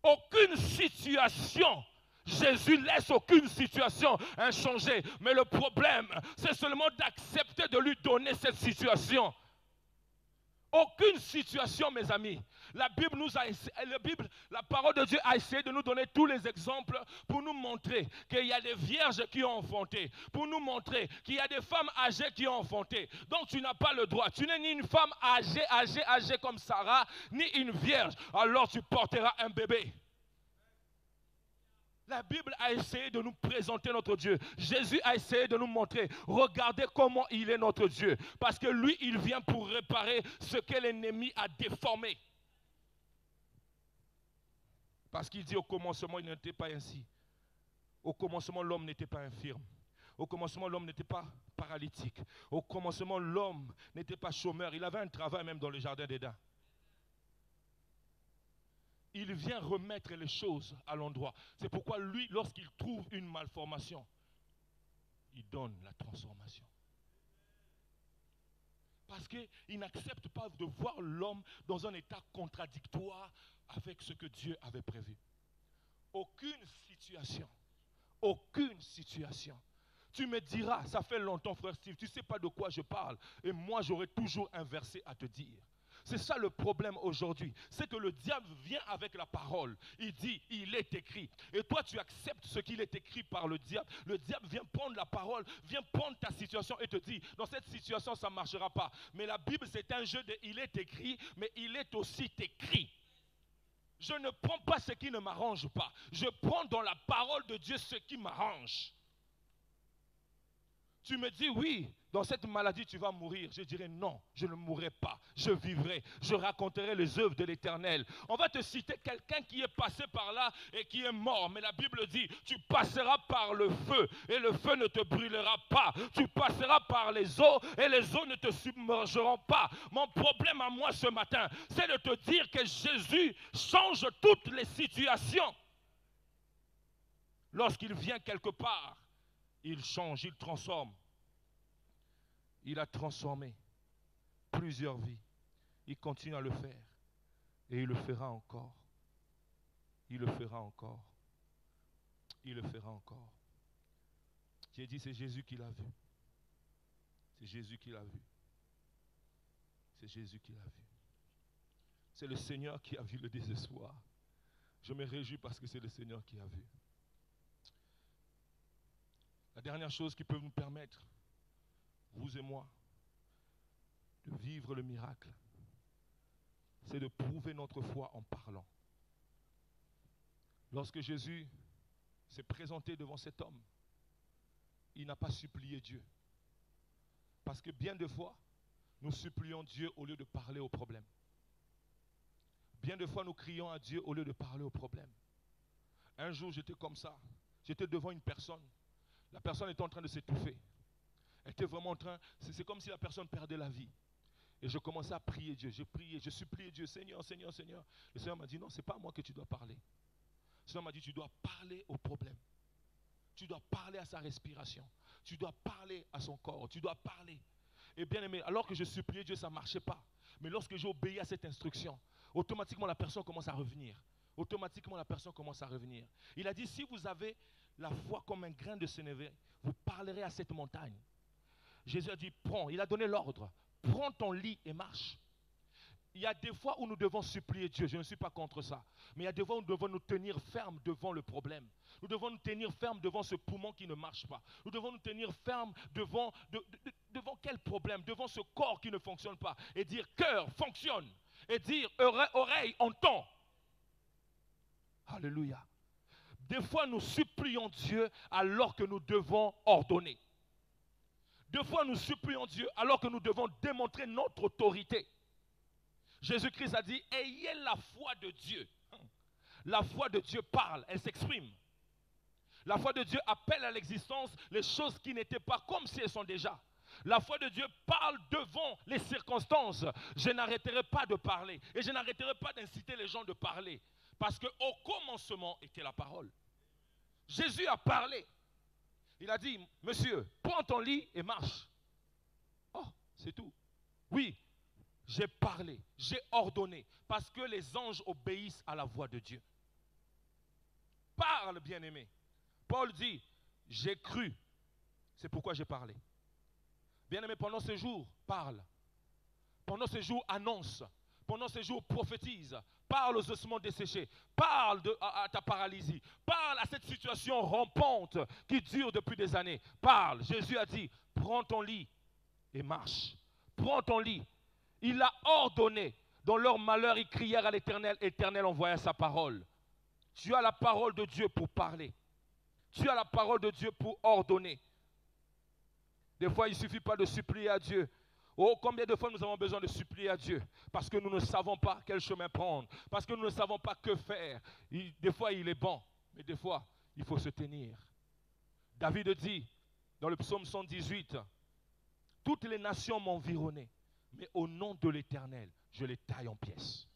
Aucune situation, Jésus laisse aucune situation inchangée. Mais le problème, c'est seulement d'accepter de lui donner cette situation. Aucune situation, mes amis. La parole de Dieu a essayé de nous donner tous les exemples pour nous montrer qu'il y a des vierges qui ont enfanté, pour nous montrer qu'il y a des femmes âgées qui ont enfanté. Donc tu n'as pas le droit. Tu n'es ni une femme âgée comme Sarah, ni une vierge. Alors tu porteras un bébé. La Bible a essayé de nous présenter notre Dieu. Jésus a essayé de nous montrer. Regardez comment il est notre Dieu. Parce que lui, il vient pour réparer ce que l'ennemi a déformé. Parce qu'il dit au commencement, il n'était pas ainsi. Au commencement, l'homme n'était pas infirme. Au commencement, l'homme n'était pas paralytique. Au commencement, l'homme n'était pas chômeur. Il avait un travail même dans le jardin d'Éden. Il vient remettre les choses à l'endroit. C'est pourquoi lui, lorsqu'il trouve une malformation, il donne la transformation. Parce qu'il n'accepte pas de voir l'homme dans un état contradictoire avec ce que Dieu avait prévu. Aucune situation. Tu me diras, ça fait longtemps frère Steve, tu ne sais pas de quoi je parle. Et moi j'aurai toujours un verset à te dire. C'est ça le problème aujourd'hui. C'est que le diable vient avec la parole. Il dit, il est écrit. Et toi, tu acceptes ce qu'il est écrit par le diable. Le diable vient prendre la parole, vient prendre ta situation et te dit, dans cette situation, ça ne marchera pas. Mais la Bible, c'est un jeu de il est écrit, mais il est aussi écrit. Je ne prends pas ce qui ne m'arrange pas. Je prends dans la parole de Dieu ce qui m'arrange. Tu me dis, oui, dans cette maladie, tu vas mourir. Je dirais, non, je ne mourrai pas. Je vivrai. Je raconterai les œuvres de l'Éternel. On va te citer quelqu'un qui est passé par là et qui est mort. Mais la Bible dit, tu passeras par le feu et le feu ne te brûlera pas. Tu passeras par les eaux et les eaux ne te submergeront pas. Mon problème à moi ce matin, c'est de te dire que Jésus change toutes les situations. Lorsqu'il vient quelque part, il change, il transforme. Il a transformé plusieurs vies. Il continue à le faire. Et il le fera encore. Il le fera encore. il le fera encore. J'ai dit, c'est Jésus qui l'a vu. C'est Jésus qui l'a vu. C'est Jésus qui l'a vu. C'est le Seigneur qui a vu le désespoir. Je me réjouis parce que c'est le Seigneur qui a vu. La dernière chose qui peut nous permettre, vous et moi, de vivre le miracle, c'est de prouver notre foi en parlant. Lorsque Jésus s'est présenté devant cet homme, il n'a pas supplié Dieu. Parce que bien de fois, nous supplions Dieu au lieu de parler au problème. Bien de fois, nous crions à Dieu au lieu de parler au problème. Un jour, j'étais comme ça. J'étais devant une personne. La personne était en train de s'étouffer. Elle était vraiment en train, c'est comme si la personne perdait la vie. Et je commençais à prier Dieu. J'ai prié, je suppliais Dieu, Seigneur, Seigneur, Seigneur. Le Seigneur m'a dit, non, ce n'est pas à moi que tu dois parler. Le Seigneur m'a dit, tu dois parler au problème. Tu dois parler à sa respiration. Tu dois parler à son corps. Tu dois parler. Et bien aimé, alors que je suppliais Dieu, ça ne marchait pas. Mais lorsque j'ai obéi à cette instruction, automatiquement la personne commence à revenir. Automatiquement la personne commence à revenir. Il a dit, si vous avez la foi comme un grain de sénévé, vous parlerez à cette montagne. Jésus a dit, prends. Il a donné l'ordre. Prends ton lit et marche. Il y a des fois où nous devons supplier Dieu, je ne suis pas contre ça. Mais il y a des fois où nous devons nous tenir fermes devant le problème. Nous devons nous tenir fermes devant ce poumon qui ne marche pas. Nous devons nous tenir fermes devant quel problème? Devant ce corps qui ne fonctionne pas. Et dire cœur fonctionne. Et dire oreille entend. Alléluia. Des fois nous supplions Dieu alors que nous devons ordonner. Des fois nous supplions Dieu alors que nous devons démontrer notre autorité. Jésus-Christ a dit, ayez la foi de Dieu. La foi de Dieu parle, elle s'exprime. La foi de Dieu appelle à l'existence les choses qui n'étaient pas comme si elles sont déjà. La foi de Dieu parle devant les circonstances. Je n'arrêterai pas de parler et je n'arrêterai pas d'inciter les gens de parler. Parce qu'au commencement était la parole. Jésus a parlé. Il a dit, monsieur, prends ton lit et marche. Oh, c'est tout. Oui. J'ai parlé, j'ai ordonné, parce que les anges obéissent à la voix de Dieu. Parle, bien-aimé. Paul dit, j'ai cru, c'est pourquoi j'ai parlé. Bien-aimé, pendant ce jour, parle. Pendant ce jour, annonce. Pendant ce jour, prophétise. Parle aux ossements desséchés. Parle à ta paralysie. Parle à cette situation rampante qui dure depuis des années. Parle. Jésus a dit, prends ton lit et marche. Prends ton lit. Il a ordonné. Dans leur malheur, ils crièrent à l'Éternel. L'Éternel envoya sa parole. Tu as la parole de Dieu pour parler. Tu as la parole de Dieu pour ordonner. Des fois, il ne suffit pas de supplier à Dieu. Oh, combien de fois nous avons besoin de supplier à Dieu? Parce que nous ne savons pas quel chemin prendre. Parce que nous ne savons pas que faire. Des fois, il est bon. Mais des fois, il faut se tenir. David dit, dans le psaume 118, « Toutes les nations m'environnaient. Mais au nom de l'Éternel, je les taille en pièces. »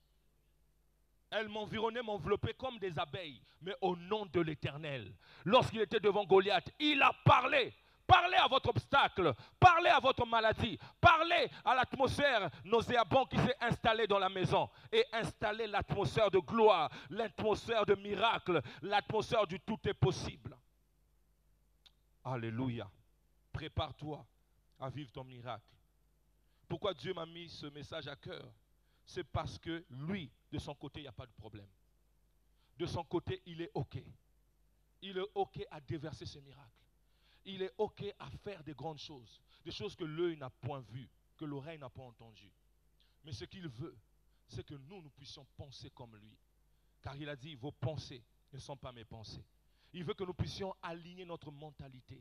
Elles m'environnaient, m'enveloppaient comme des abeilles. Mais au nom de l'Éternel, lorsqu'il était devant Goliath, il a parlé. Parlez à votre obstacle. Parlez à votre maladie. Parlez à l'atmosphère nauséabonde qui s'est installée dans la maison. Et installez l'atmosphère de gloire, l'atmosphère de miracle, l'atmosphère du tout est possible. Alléluia. Prépare-toi à vivre ton miracle. Pourquoi Dieu m'a mis ce message à cœur? C'est parce que lui, de son côté, il n'y a pas de problème. De son côté, il est OK. Il est OK à déverser ce miracle. Il est OK à faire des grandes choses. Des choses que l'œil n'a point vues, que l'oreille n'a pas entendues. Mais ce qu'il veut, c'est que nous puissions penser comme lui. Car il a dit, vos pensées ne sont pas mes pensées. Il veut que nous puissions aligner notre mentalité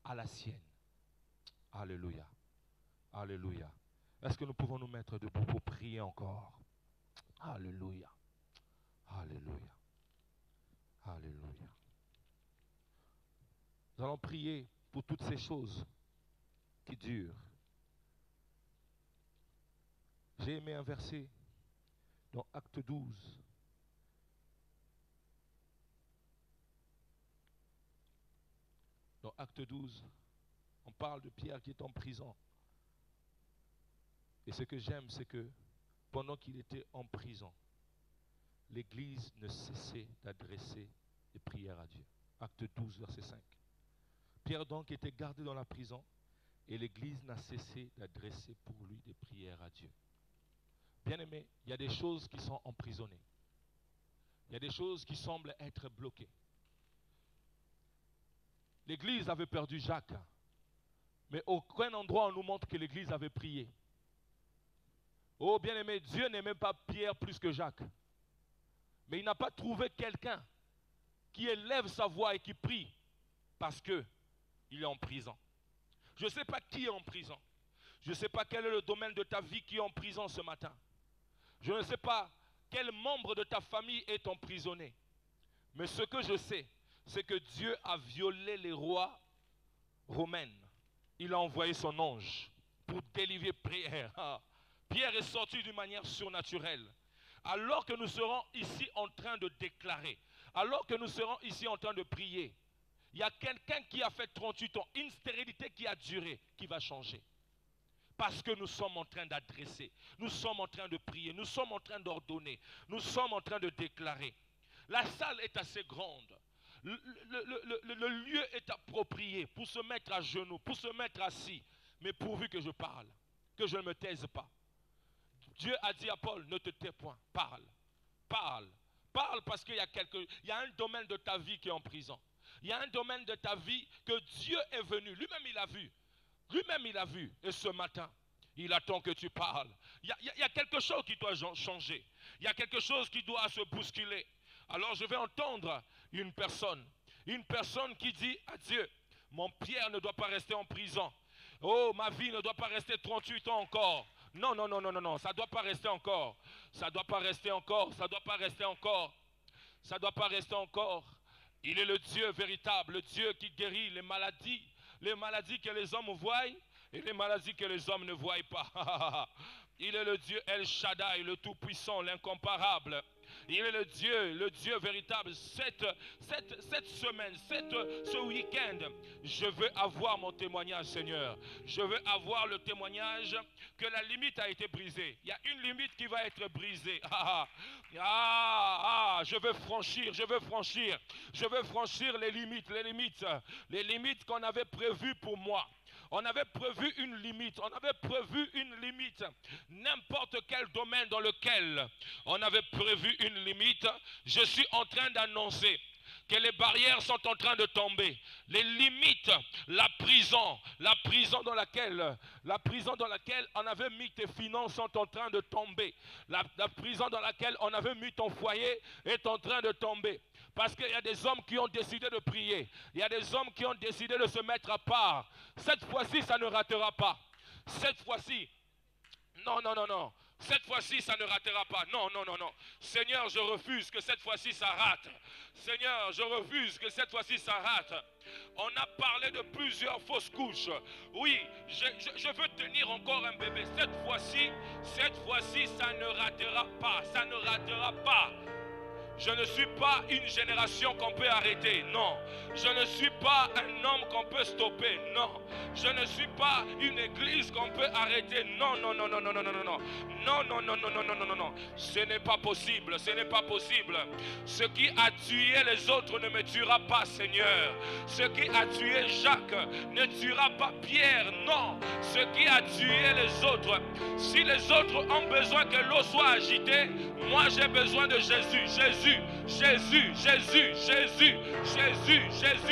à la sienne. Alléluia. Alléluia. Est-ce que nous pouvons nous mettre debout pour prier encore? Alléluia. Alléluia. Alléluia. Nous allons prier pour toutes ces choses qui durent. J'ai aimé un verset dans Acte 12. Dans Acte 12, on parle de Pierre qui est en prison. Et ce que j'aime, c'est que pendant qu'il était en prison, l'Église ne cessait d'adresser des prières à Dieu. Acte 12, verset 5. Pierre donc était gardé dans la prison et l'Église n'a cessé d'adresser pour lui des prières à Dieu. Bien-aimés, il y a des choses qui sont emprisonnées. Il y a des choses qui semblent être bloquées. L'Église avait perdu Jacques, mais aucun endroit on nous montre que l'Église avait prié. Oh bien-aimé, Dieu n'aimait pas Pierre plus que Jacques. Mais il n'a pas trouvé quelqu'un qui élève sa voix et qui prie parce qu'il est en prison. Je ne sais pas qui est en prison. Je ne sais pas quel est le domaine de ta vie qui est en prison ce matin. Je ne sais pas quel membre de ta famille est emprisonné. Mais ce que je sais, c'est que Dieu a violé les rois romains. Il a envoyé son ange pour délivrer Pierre. Pierre est sorti d'une manière surnaturelle. Alors que nous serons ici en train de déclarer, alors que nous serons ici en train de prier, il y a quelqu'un qui a fait 38 ans, une stérilité qui a duré, qui va changer. Parce que nous sommes en train d'adresser, nous sommes en train de prier, nous sommes en train d'ordonner, nous sommes en train de déclarer. La salle est assez grande. Le lieu est approprié pour se mettre à genoux, pour se mettre assis. Mais pourvu que je parle, que je ne me taise pas. Dieu a dit à Paul, ne te tais point, parle, parle, parle parce qu'il y a un domaine de ta vie qui est en prison. Il y a un domaine de ta vie que Dieu est venu, lui-même il a vu. Lui-même il a vu et ce matin, il attend que tu parles. Il y a quelque chose qui doit changer. Il y a quelque chose qui doit se bousculer. Alors je vais entendre une personne qui dit à Dieu, mon Pierre ne doit pas rester en prison. Oh, ma vie ne doit pas rester 38 ans encore. Non, non, non, non, non, non, ça ne doit pas rester encore. Ça ne doit pas rester encore, ça ne doit pas rester encore. Ça ne doit pas rester encore. Il est le Dieu véritable, le Dieu qui guérit les maladies que les hommes voient et les maladies que les hommes ne voient pas. Il est le Dieu El Shaddai, le Tout-Puissant, l'Incomparable. Il est le Dieu véritable. Cette semaine, ce week-end, je veux avoir mon témoignage, Seigneur. Je veux avoir le témoignage que la limite a été brisée. Il y a une limite qui va être brisée. Je veux franchir les limites qu'on avait prévues pour moi. On avait prévu une limite, n'importe quel domaine dans lequel on avait prévu une limite, je suis en train d'annoncer que les barrières sont en train de tomber. Les limites, la prison dans laquelle on avait mis tes finances sont en train de tomber. La prison dans laquelle on avait mis ton foyer est en train de tomber. Parce qu'il y a des hommes qui ont décidé de prier. Il y a des hommes qui ont décidé de se mettre à part. Cette fois-ci, ça ne ratera pas. Cette fois-ci, non, non, non, non. Cette fois-ci, ça ne ratera pas. Non, non, non, non. Seigneur, je refuse que cette fois-ci, ça rate. Seigneur, je refuse que cette fois-ci, ça rate. On a parlé de plusieurs fausses couches. Oui, je veux tenir encore un bébé. Cette fois-ci, ça ne ratera pas. Ça ne ratera pas. Je ne suis pas une génération qu'on peut arrêter, non. Je ne suis pas un homme qu'on peut stopper, non. Je ne suis pas une église qu'on peut arrêter, non, non, non, non, non, non, non, non. Non, non, non, non, non, non, non, non, non. Ce n'est pas possible, ce n'est pas possible. Ce qui a tué les autres ne me tuera pas, Seigneur. Ce qui a tué Jacques ne tuera pas Pierre, non. Ce qui a tué les autres, si les autres ont besoin que l'eau soit agitée, moi j'ai besoin de Jésus. Jésus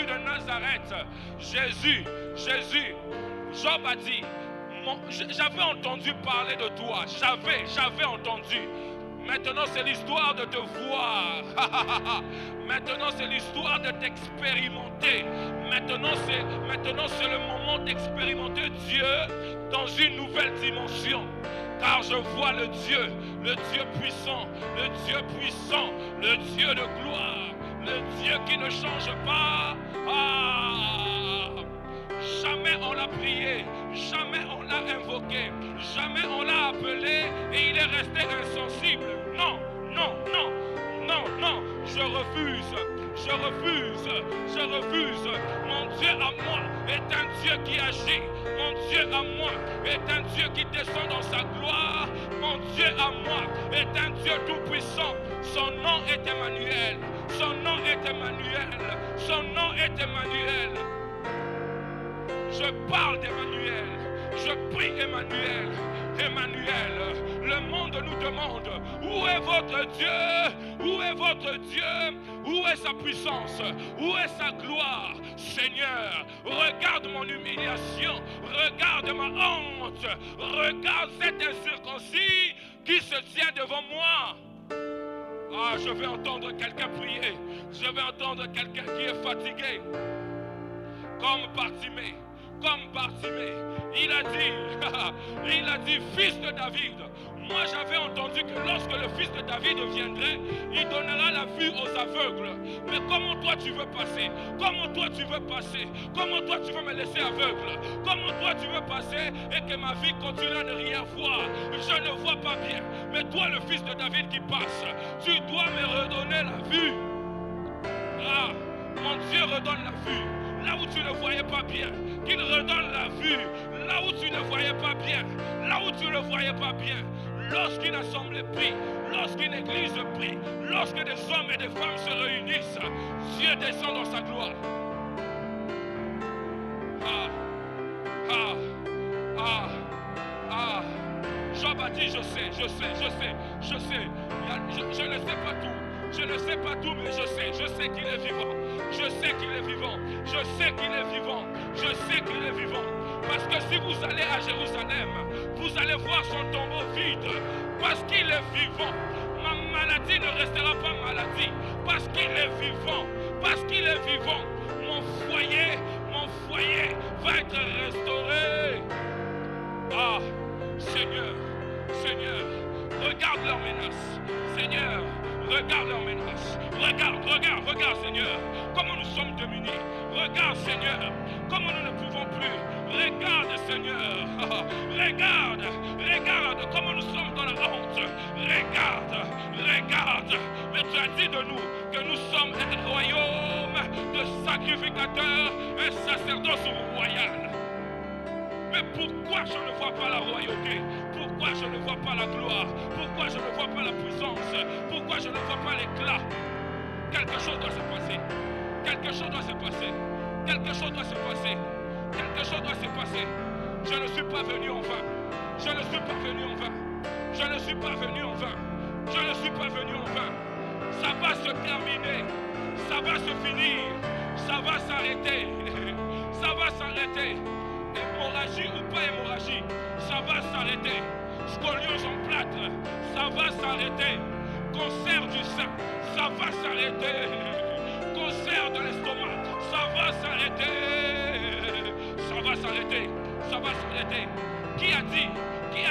de Nazareth. Jésus. Job a dit, j'avais entendu parler de toi. J'avais entendu. Maintenant c'est l'histoire de te voir. Maintenant c'est l'histoire de t'expérimenter. Maintenant c'est le moment d'expérimenter Dieu dans une nouvelle dimension. Car je vois le Dieu puissant, le Dieu de gloire, le Dieu qui ne change pas. Jamais on l'a prié, jamais on l'a invoqué, jamais on l'a appelé et il est resté insensible. Non, non, non, non, non, je refuse. Mon Dieu à moi est un Dieu qui agit. Mon Dieu à moi est un Dieu qui descend dans sa gloire. Mon Dieu à moi est un Dieu tout puissant. Son nom est Emmanuel. Son nom est Emmanuel. Son nom est Emmanuel. Je parle d'Emmanuel. Je prie Emmanuel. Emmanuel, le monde nous demande, où est votre Dieu? Où est votre Dieu? Où est sa puissance? Où est sa gloire? Seigneur, regarde mon humiliation, regarde ma honte, regarde cet incirconcis qui se tient devant moi. Ah, je vais entendre quelqu'un prier, je vais entendre quelqu'un qui est fatigué, comme Bartimée. Comme Bartimée, il a dit, fils de David. Moi j'avais entendu que lorsque le fils de David viendrait, il donnera la vue aux aveugles. Mais comment toi tu veux passer? Comment toi tu veux passer? Comment toi tu veux me laisser aveugle? Comment toi tu veux passer et que ma vie continue à ne rien voir? Je ne vois pas bien. Mais toi le fils de David qui passe, tu dois me redonner la vue. Ah, mon Dieu redonne la vue. Là où tu ne voyais pas bien, qu'il redonne la vue. Là où tu ne voyais pas bien, là où tu ne voyais pas bien. Lorsqu'une assemblée prie, lorsqu'une église prie, lorsque des hommes et des femmes se réunissent, Dieu descend dans sa gloire. Ah, ah, ah, ah. Job a dit, je sais. Je ne sais pas tout. Je ne sais pas tout, mais je sais qu'il est vivant. Je sais qu'il est vivant. Je sais qu'il est vivant. Je sais qu'il est vivant. Parce que si vous allez à Jérusalem, vous allez voir son tombeau vide. Parce qu'il est vivant. Ma maladie ne restera pas maladie. Parce qu'il est vivant. Parce qu'il est vivant. Mon foyer va être restauré. Ah, Seigneur, regarde leurs menaces. Seigneur, regarde leurs menaces. Regarde, Seigneur, comment nous sommes démunis. Regarde, Seigneur, comment nous ne pouvons plus. Regarde, Seigneur. Regarde comment nous sommes dans la honte. Regarde. Mais tu as dit de nous que nous sommes un royaume de sacrificateurs, un sacerdoce royal. Mais pourquoi je ne vois pas la royauté? Pourquoi je ne vois pas la gloire? Pourquoi je ne vois pas la puissance? Pourquoi je ne vois pas l'éclat? Quelque chose doit se passer. Quelque chose doit se passer. Quelque chose doit se passer. Quelque chose doit se passer. Je ne suis pas venu en vain. Je ne suis pas venu en vain. Je ne suis pas venu en vain. Je ne suis pas venu en vain. Ça va se terminer. Ça va se finir. Ça va s'arrêter. Ça va s'arrêter. Hémorragie ou pas hémorragie, ça va s'arrêter. Scoliose en plâtre, ça va s'arrêter. Cancer du sein, ça va s'arrêter. Cancer de l'estomac, ça va s'arrêter. Ça va s'arrêter. Ça va s'arrêter. Qui a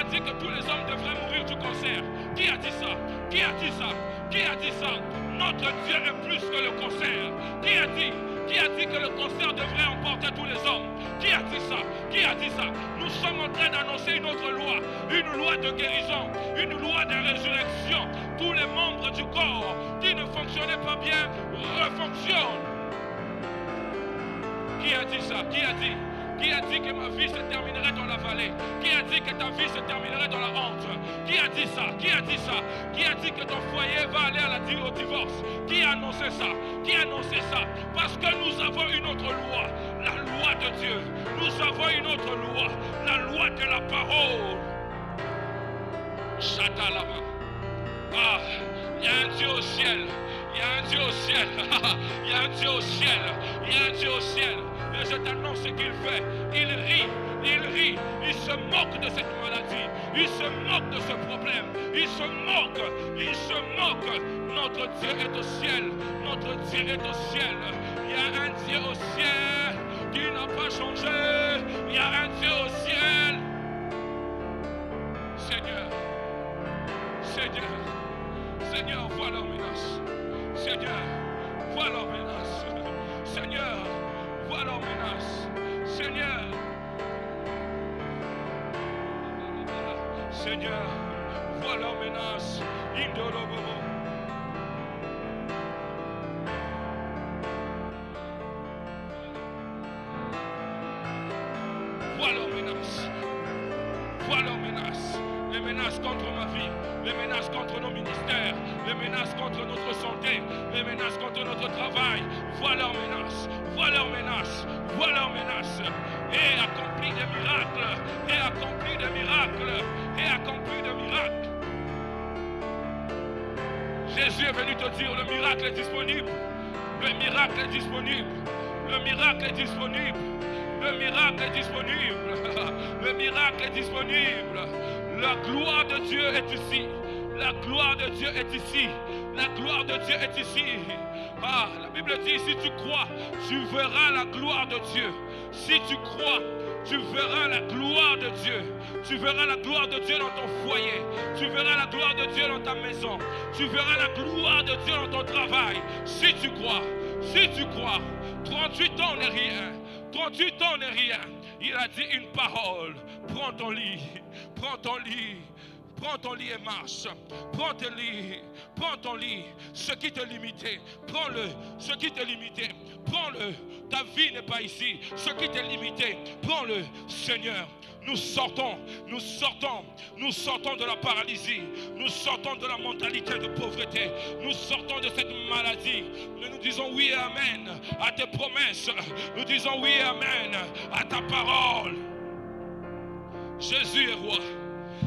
dit que tous les hommes devraient mourir du cancer? Qui a dit ça? Qui a dit ça? Qui a dit ça? Notre Dieu est plus que le cancer. Qui a dit? Qui a dit que le cancer devrait emporter tous les hommes? Qui a dit ça? Qui a dit ça? Nous sommes en train d'annoncer une autre loi, une loi de guérison, une loi de résurrection. Tous les membres du corps qui ne fonctionnaient pas bien refonctionnent. Qui a dit ça? Qui a dit? Qui a dit que ma vie se terminerait dans la vallée? Qui a dit que ta vie se terminerait dans la honte? Qui a dit ça? Qui a dit ça? Qui a dit que ton foyer va aller au divorce? Qui a annoncé ça? Qui a annoncé ça? Parce que nous avons une autre loi, la loi de Dieu. Nous avons une autre loi, la loi de la parole. Chatalama. Ah, il y a un Dieu au ciel. Il y a un Dieu au ciel. Il y a un Dieu au ciel. Il y a un Dieu au ciel. Et je t'annonce ce qu'il fait. Il rit, il se moque de cette maladie, il se moque de ce problème, il se moque. Notre Dieu est au ciel, notre Dieu est au ciel. Il y a un Dieu au ciel qui n'a pas changé. Il y a un Dieu au ciel. Seigneur, vois leurs menaces. Seigneur, vois leurs menaces. Seigneur, vois leurs menaces. Seigneur, vois leurs menaces. Indolobobo. Vois leurs menaces. Vois leurs menaces. Les menaces contre ma vie, les menaces contre nos ministères, les menaces menaces contre notre santé, les menaces contre notre travail. Vois leurs menaces, vois leurs menaces, vois leurs menaces. Et accomplis des miracles, et accomplis des miracles, et accomplis des miracles. Jésus est venu te dire, le miracle est disponible. Le miracle est disponible. Le miracle est disponible. Le miracle est disponible. Le miracle est disponible. La gloire de Dieu est ici. La gloire de Dieu est ici. La gloire de Dieu est ici. Ah, la Bible dit, si tu crois, tu verras la gloire de Dieu. Si tu crois, tu verras la gloire de Dieu. Tu verras la gloire de Dieu dans ton foyer. Tu verras la gloire de Dieu dans ta maison. Tu verras la gloire de Dieu dans ton travail. Si tu crois, si tu crois. 38 ans n'est rien. 38 ans n'est rien. Il a dit une parole. Prends ton lit. Prends ton lit. Prends ton lit et marche. Prends ton lit. Prends ton lit. Ce qui te limitait, prends-le. Ce qui te limitait, prends-le. Ta vie n'est pas ici. Ce qui t'est limité, prends-le. Seigneur, nous sortons de la paralysie. Nous sortons de la mentalité de pauvreté. Nous sortons de cette maladie. Nous disons oui et amen à tes promesses. Nous disons oui et amen à ta parole. Jésus est roi.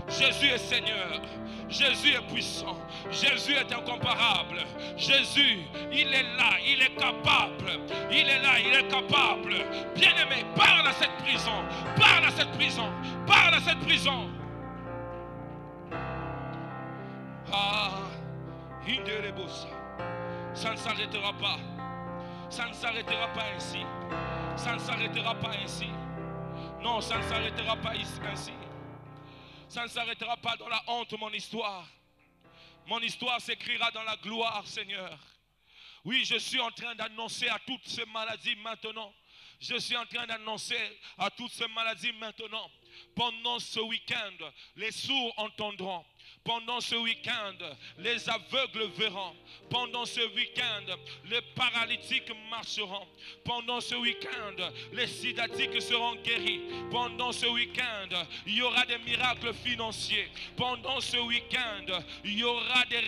Jésus est Seigneur. Jésus est puissant. Jésus est incomparable. Jésus, il est là, il est capable. Il est là, il est capable. Bien-aimé, parle à cette prison. Parle à cette prison. Parle à cette prison. Ah, ça ne s'arrêtera pas. Ça ne s'arrêtera pas ainsi. Ça ne s'arrêtera pas ainsi. Non, ça ne s'arrêtera pas ainsi. Ça ne s'arrêtera pas dans la honte, mon histoire. Mon histoire s'écrira dans la gloire, Seigneur. Oui, je suis en train d'annoncer à toutes ces maladies maintenant. Je suis en train d'annoncer à toutes ces maladies maintenant. Pendant ce week-end, les sourds entendront. Pendant ce week-end, les aveugles verront. Pendant ce week-end, les paralytiques marcheront. Pendant ce week-end, les sidatiques seront guéris. Pendant ce week-end, il y aura des miracles financiers. Pendant ce week-end, il y aura des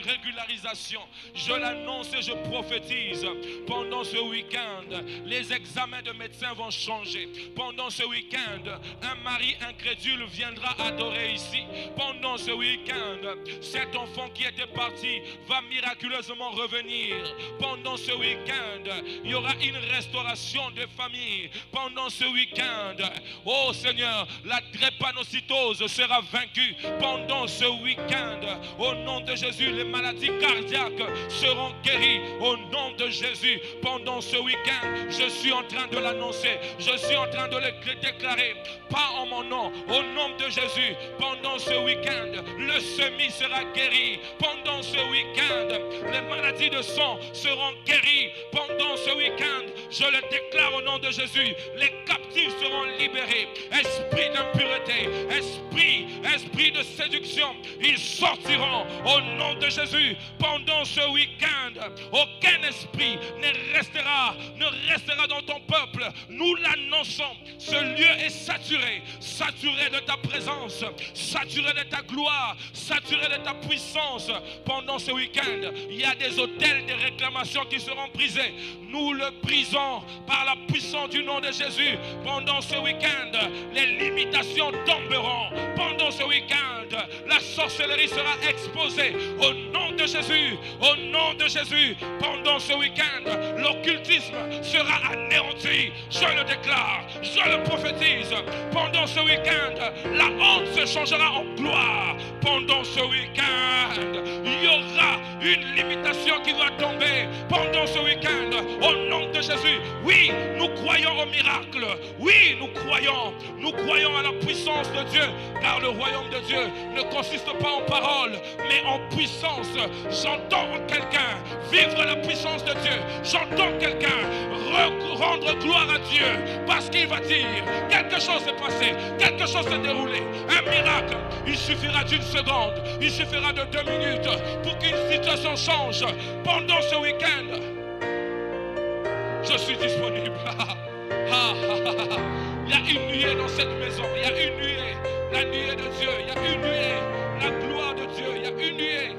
régularisations. Je l'annonce et je prophétise. Pendant ce week-end, les examens de médecins vont changer. Pendant ce week-end, un mari incrédule viendra adorer ici. Pendant ce week-end, cet enfant qui était parti va miraculeusement revenir. Pendant ce week-end, il y aura une restauration de famille. Pendant ce week-end, oh Seigneur, la drépanocytose sera vaincue. Pendant ce week-end, au nom de Jésus, les maladies cardiaques seront guéries. Au nom de Jésus, pendant ce week-end, je suis en train de l'annoncer. Je suis en train de le déclarer. Pas en mon nom, au nom de Jésus. Pendant ce week-end, le semis sera guéri. Pendant ce week-end, les maladies de sang seront guéries. Pendant ce week-end, je le déclare au nom de Jésus, les captifs seront libérés. Esprit d'impureté, esprit de séduction, ils sortiront au nom de Jésus. Pendant ce week-end, aucun esprit ne restera dans ton peuple. Nous l'annonçons. Ce lieu est saturé de ta présence, saturé de ta gloire, saturé de ta puissance. Pendant ce week-end, il y a des hôtels de réclamation qui seront brisés. Nous le brisons par la puissance du nom de Jésus. Pendant ce week-end, les limitations tomberont. Pendant ce week-end, la sorcellerie sera exposée. Au nom de Jésus, au nom de Jésus. Pendant ce week-end, l'occultisme sera anéanti. Je le déclare, je le prophétise. Pendant ce week-end, la honte se changera en gloire. Pendant ce week-end, il y aura une limitation qui va tomber. Pendant ce week-end, au nom de Jésus, oui, nous croyons au miracle. Oui, nous croyons à la puissance de Dieu. Car le royaume de Dieu ne consiste pas en paroles, mais en puissance. J'entends en quelqu'un vivre la puissance de Dieu. J'entends quelqu'un rendre gloire à Dieu. Parce qu'il va dire, quelque chose s'est passé, quelque chose s'est déroulé. Un miracle, il suffira d'une seconde, il suffira de 2 minutes pour qu'une situation change. Pendant ce week-end, je suis disponible. Il y a une nuée dans cette maison. Il y a une nuée. La nuée de Dieu. Il y a une nuée. La gloire de Dieu. Il y a une nuée.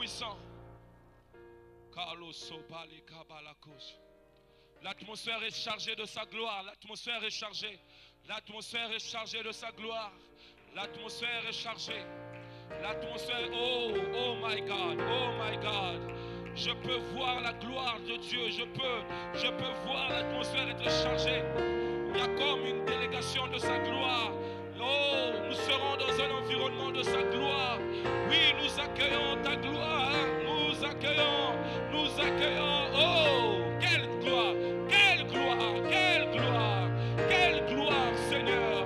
Tout-Puissant. L'atmosphère est chargée de sa gloire. L'atmosphère est chargée. L'atmosphère est chargée de sa gloire. L'atmosphère est chargée. L'atmosphère, oh my God, oh my God. Je peux voir la gloire de Dieu. Je peux voir l'atmosphère être chargée. Il y a comme une délégation de sa gloire. Oh, nous serons dans un environnement de sa gloire. Oui, nous accueillons ta gloire. Nous accueillons, nous accueillons. Oh, quelle gloire, quelle gloire, quelle gloire, quelle gloire, Seigneur.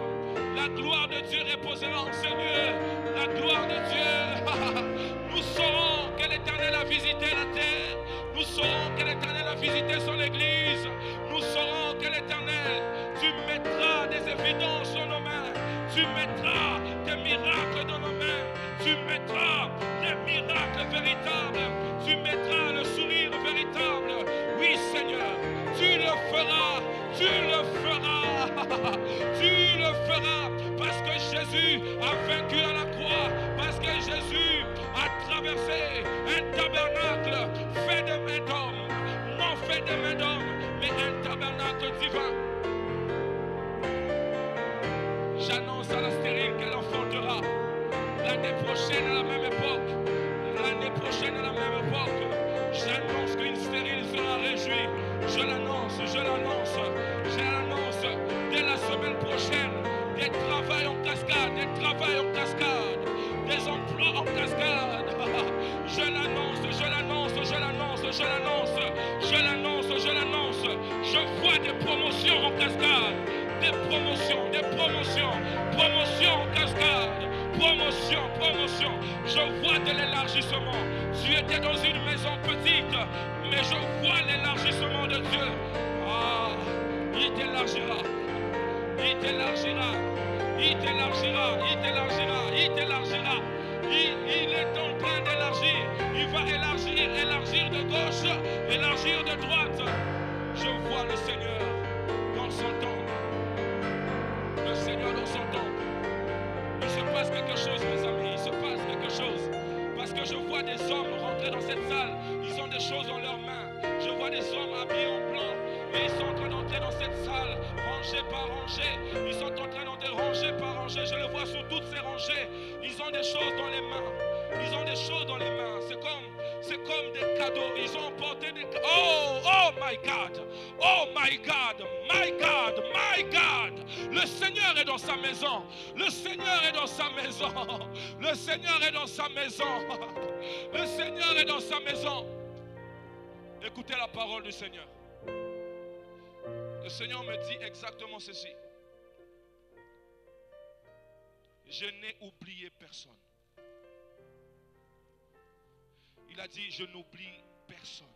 La gloire de Dieu reposera en Seigneur. La gloire de Dieu. Nous saurons que l'Éternel a visité la terre. Nous saurons que l'Éternel a visité son Église. Nous saurons que l'Éternel, tu mettras des évidences dans nos mains. Tu mettras des miracles dans nos mains. Tu mettras des miracles véritables. Tu mettras le sourire véritable. Oui, Seigneur, tu le feras. Tu le feras. Tu le feras. Parce que Jésus a vaincu à la croix. Parce que Jésus a traversé un tabernacle fait de mains d'hommes. Non fait de mains d'hommes, mais un tabernacle divin. J'annonce à la stérile qu'elle enfantera. L'année prochaine à la même époque. L'année prochaine à la même époque. J'annonce qu'une stérile sera réjouie. Je l'annonce, je l'annonce. Je l'annonce dès la semaine prochaine. Des travails en cascade, des travails en cascade. Des emplois en cascade. Je l'annonce, je l'annonce, je l'annonce, je l'annonce. Je l'annonce, je l'annonce. Je vois des promotions en cascade. Des promotions, promotion en cascade, promotion. Je vois de l'élargissement. Tu étais dans une maison petite, mais je vois l'élargissement de Dieu. Ah, il t'élargira, il t'élargira, il t'élargira, il t'élargira, il t'élargira. Il est en train d'élargir. Il va élargir de gauche, élargir de droite. Je vois le Seigneur dans son temps. Le Seigneur dans son temple. Il se passe quelque chose, mes amis. Il se passe quelque chose. Parce que je vois des hommes rentrer dans cette salle. Ils ont des choses dans leurs mains. Je vois des hommes habillés en blanc. Et ils sont en train d'entrer dans cette salle, rangée par rangée. Ils sont en train d'entrer rangée par rangée. Je le vois sur toutes ces rangées. Ils ont des choses dans les mains. Ils ont des choses dans les mains. C'est comme des cadeaux. Ils ont emporté des cadeaux. Oh my God. Oh my God. My God. My God. Le Seigneur est dans sa maison. Le Seigneur est dans sa maison. Le Seigneur est dans sa maison. Le Seigneur est dans sa maison. Écoutez la parole du Seigneur. Le Seigneur me dit exactement ceci. Je n'ai oublié personne. Il a dit, je n'oublie personne.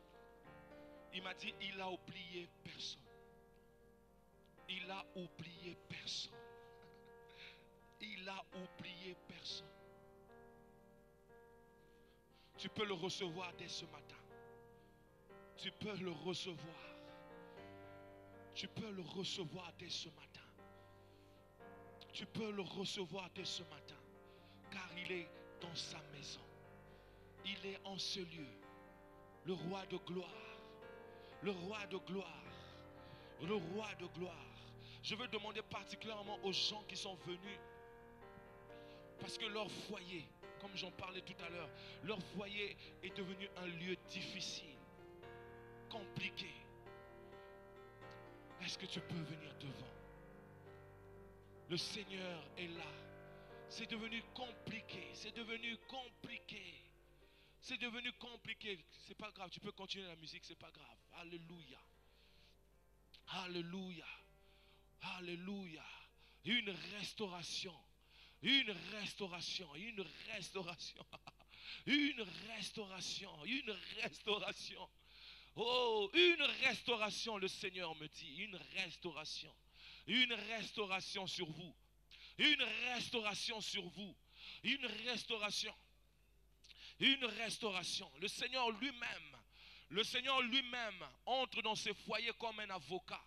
Il m'a dit, il a oublié personne. Il a oublié personne. Il a oublié personne. Tu peux le recevoir dès ce matin. Tu peux le recevoir. Tu peux le recevoir dès ce matin. Tu peux le recevoir dès ce matin. Car il est dans sa maison. Il est en ce lieu. Le roi de gloire. Le roi de gloire. Le roi de gloire. Je veux demander particulièrement aux gens qui sont venus. Parce que leur foyer, comme j'en parlais tout à l'heure, leur foyer est devenu un lieu difficile, compliqué. Est-ce que tu peux venir devant? Le Seigneur est là. C'est devenu compliqué. C'est devenu compliqué. C'est devenu compliqué. C'est pas grave. Tu peux continuer la musique. C'est pas grave. Alléluia. Alléluia. Alléluia. Une restauration. Une restauration. Une restauration. Une restauration. Une restauration. Oh, une restauration, le Seigneur me dit. Une restauration. Une restauration sur vous. Une restauration sur vous. Une restauration. Une restauration. Le Seigneur lui-même entre dans ses foyers comme un avocat.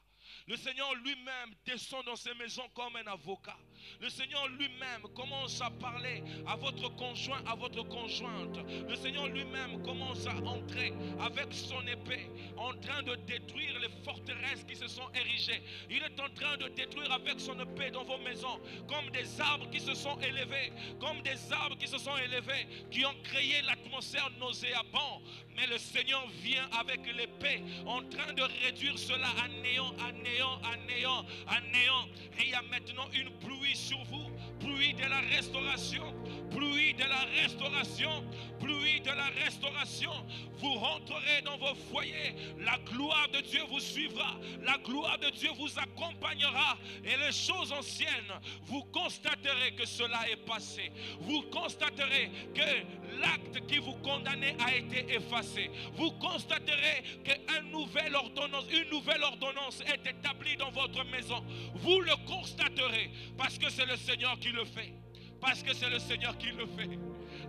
Le Seigneur lui-même descend dans ses maisons comme un avocat. Le Seigneur lui-même commence à parler à votre conjoint, à votre conjointe. Le Seigneur lui-même commence à entrer avec son épée, en train de détruire les forteresses qui se sont érigées. Il est en train de détruire avec son épée dans vos maisons, comme des arbres qui se sont élevés, comme des arbres qui se sont élevés, qui ont créé l'atmosphère nauséabonde. Mais le Seigneur vient avec l'épée, en train de réduire cela à néant, à néant, à néant, à néant. Et il y a maintenant une pluie sur vous, pluie de la restauration, pluie de la restauration, pluie de la restauration. Vous rentrerez dans vos foyers, la gloire de Dieu vous suivra, la gloire de Dieu vous accompagnera, et les choses anciennes, vous constaterez que cela est passé. Vous constaterez que l'acte qui vous condamnait a été effacé. Vous constaterez qu'une nouvelle ordonnance est établie dans votre maison. Vous le constaterez parce que c'est le Seigneur qui le fait. Parce que c'est le Seigneur qui le fait.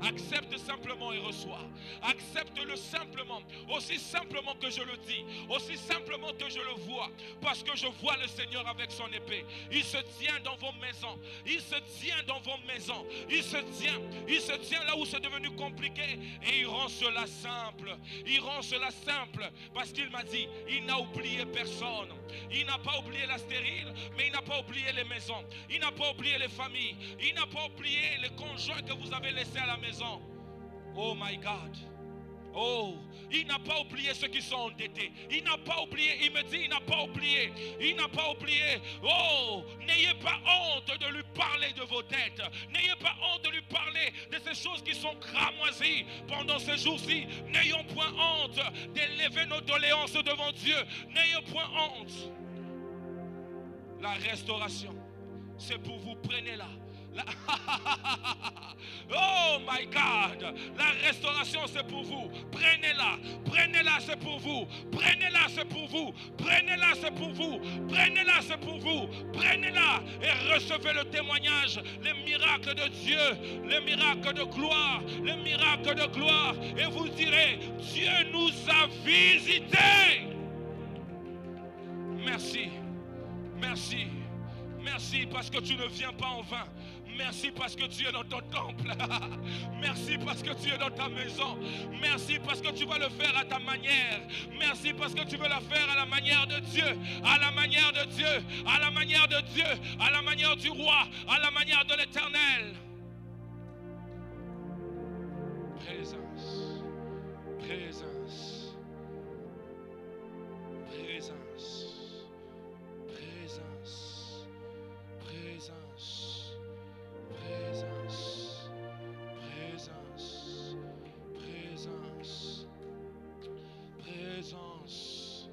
Accepte simplement et reçois. Accepte-le simplement, aussi simplement que je le dis, aussi simplement que je le vois, parce que je vois le Seigneur avec son épée. Il se tient dans vos maisons. Il se tient dans vos maisons. Il se tient là où c'est devenu compliqué, et il rend cela simple. Il rend cela simple parce qu'il m'a dit, il n'a oublié personne. Il n'a pas oublié la stérile, mais il n'a pas oublié les maisons. Il n'a pas oublié les familles. Il n'a pas oublié les conjoints que vous avez laissés à la maison. Oh my God. Oh, il n'a pas oublié ceux qui sont endettés. Il n'a pas oublié, il me dit, il n'a pas oublié. Il n'a pas oublié. Oh, n'ayez pas honte de lui parler de vos dettes. N'ayez pas honte de lui parler de ces choses qui sont cramoisies pendant ces jours-ci. N'ayons point honte d'élever nos doléances devant Dieu. N'ayez point honte. La restauration, c'est pour vous, prenez-la. Oh my God, la restauration c'est pour vous. Prenez-la, prenez-la, c'est pour vous. Prenez-la, c'est pour vous. Prenez-la, c'est pour vous. Prenez-la, c'est pour vous. Prenez-la et recevez le témoignage, les miracles de Dieu, les miracles de gloire, les miracles de gloire. Et vous direz, Dieu nous a visités. Merci, merci, merci parce que tu ne viens pas en vain. Merci parce que tu es dans ton temple. Merci parce que tu es dans ta maison. Merci parce que tu vas le faire à ta manière. Merci parce que tu veux le faire à la manière de Dieu. À la manière de Dieu. À la manière de Dieu. À la manière du roi. À la manière de l'Éternel. Présence. Présence. Présence. Présence. Présence. Présence, présence, présence, présence,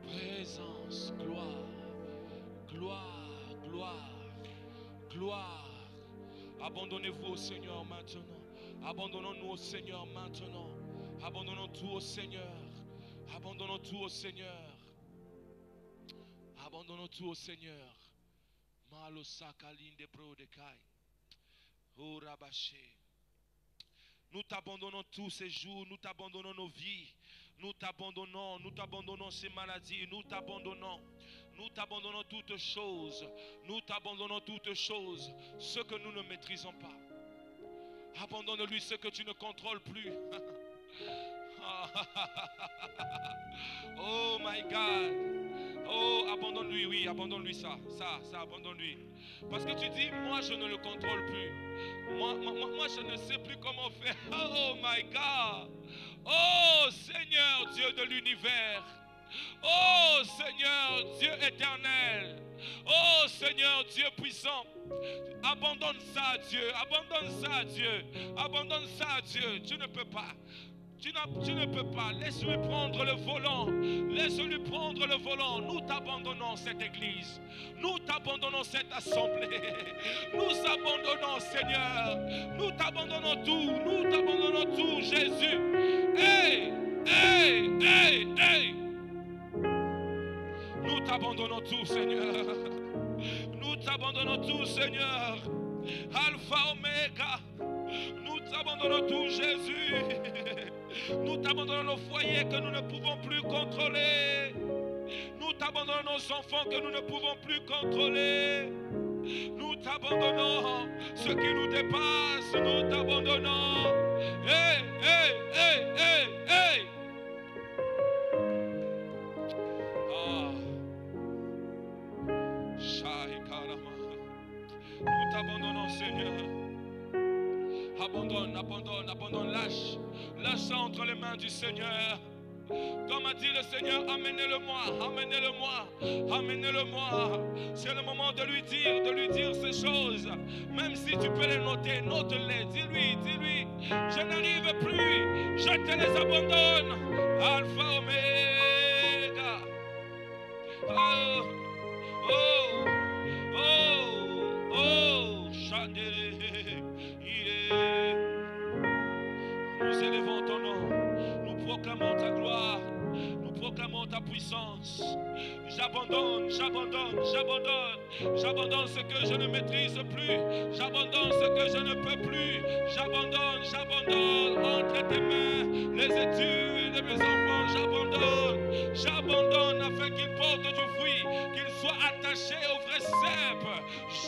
présence, gloire, gloire, gloire, gloire. Abandonnez-vous au Seigneur maintenant. Abandonnons-nous au Seigneur maintenant. Abandonnons tout au Seigneur. Abandonnons tout au Seigneur. Abandonnons tout au Seigneur. Nous t'abandonnons tous ces jours, nous t'abandonnons nos vies, nous t'abandonnons ces maladies, nous t'abandonnons toutes choses, ce que nous ne maîtrisons pas. Abandonne-lui ce que tu ne contrôles plus. Oh my God. Oh, abandonne-lui, oui, abandonne-lui ça, abandonne-lui. Parce que tu dis, moi je ne le contrôle plus. Moi je ne sais plus comment faire. Oh my God. Oh Seigneur, Dieu de l'univers. Oh Seigneur, Dieu éternel. Oh Seigneur, Dieu puissant. Abandonne ça à Dieu, abandonne ça à Dieu. Abandonne ça à Dieu, tu ne peux pas. Tu ne peux pas. Laisse-lui prendre le volant. Laisse-lui prendre le volant. Nous t'abandonnons cette église. Nous t'abandonnons cette assemblée. Nous abandonnons, Seigneur. Nous t'abandonnons tout. Nous t'abandonnons tout, Jésus. Hey, hey, hey, hey. Nous t'abandonnons tout, Seigneur. Nous t'abandonnons tout, Seigneur. Alpha, Omega. Nous t'abandonnons tout, Jésus. Nous t'abandonnons nos foyers que nous ne pouvons plus contrôler. Nous t'abandonnons nos enfants que nous ne pouvons plus contrôler. Nous t'abandonnons. Ce qui nous dépasse, nous t'abandonnons. Hey, hey, hey, hey, hey. Nous t'abandonnons, Seigneur. Abandonne, abandonne, abandonne, lâche. Lâche ça entre les mains du Seigneur. Comme a dit le Seigneur, amenez-le-moi, amenez-le-moi, amenez-le-moi. C'est le moment de lui dire ces choses. Même si tu peux les noter, note-les. Dis-lui, dis-lui, je n'arrive plus, je te les abandonne. Alpha, Oméga. Oh, oh, oh, oh, Chandere. Nous élevons ton nom. Nous proclamons ta gloire, nous proclamons ta puissance. J'abandonne, j'abandonne, j'abandonne. J'abandonne ce que je ne maîtrise plus. J'abandonne ce que je ne peux plus. J'abandonne, j'abandonne entre tes mains les études de mes enfants. J'abandonne, j'abandonne afin qu'ils portent du fruit, qu'ils soient attachés au vrai cep.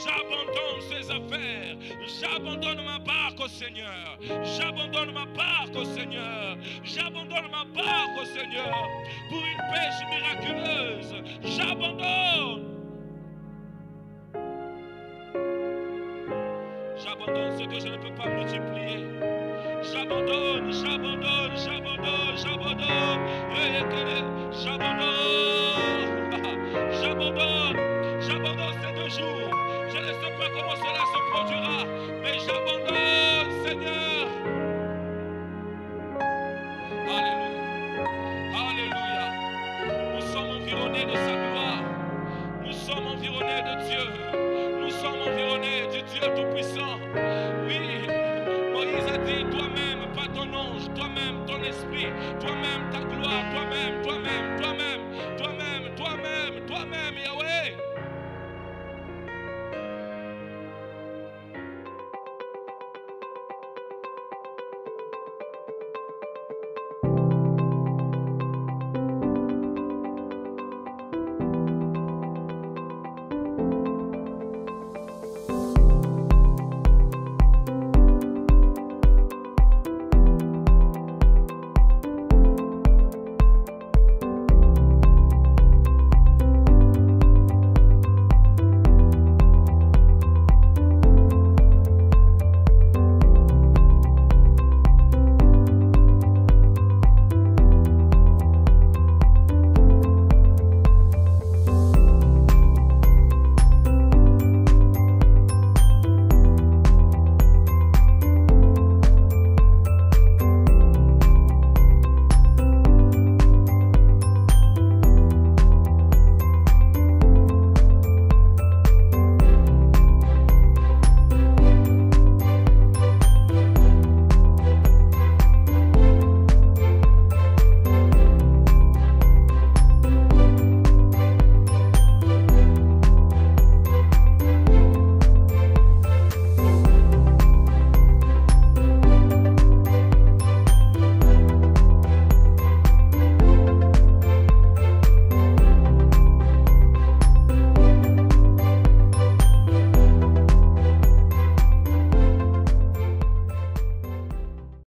J'abandonne ces affaires. J'abandonne ma barque au Seigneur. J'abandonne ma barque au Seigneur. J'abandonne ma barque au Seigneur pour une pêche miraculeuse. J'abandonne. J'abandonne ce que je ne peux pas multiplier. J'abandonne, j'abandonne, j'abandonne, j'abandonne. J'abandonne. J'abandonne. J'abandonne ces 2 jours. Je ne sais pas comment cela se produira, mais j'abandonne, Seigneur. Alléluia. Alléluia. Nous sommes environnés de sa gloire. Nous sommes environnés de Dieu. Nous sommes environnés du Dieu Tout-Puissant. Oui, Moïse a dit, toi-même, pas ton ange, toi-même, ton esprit, toi-même, ta gloire, toi-même, toi-même, toi-même.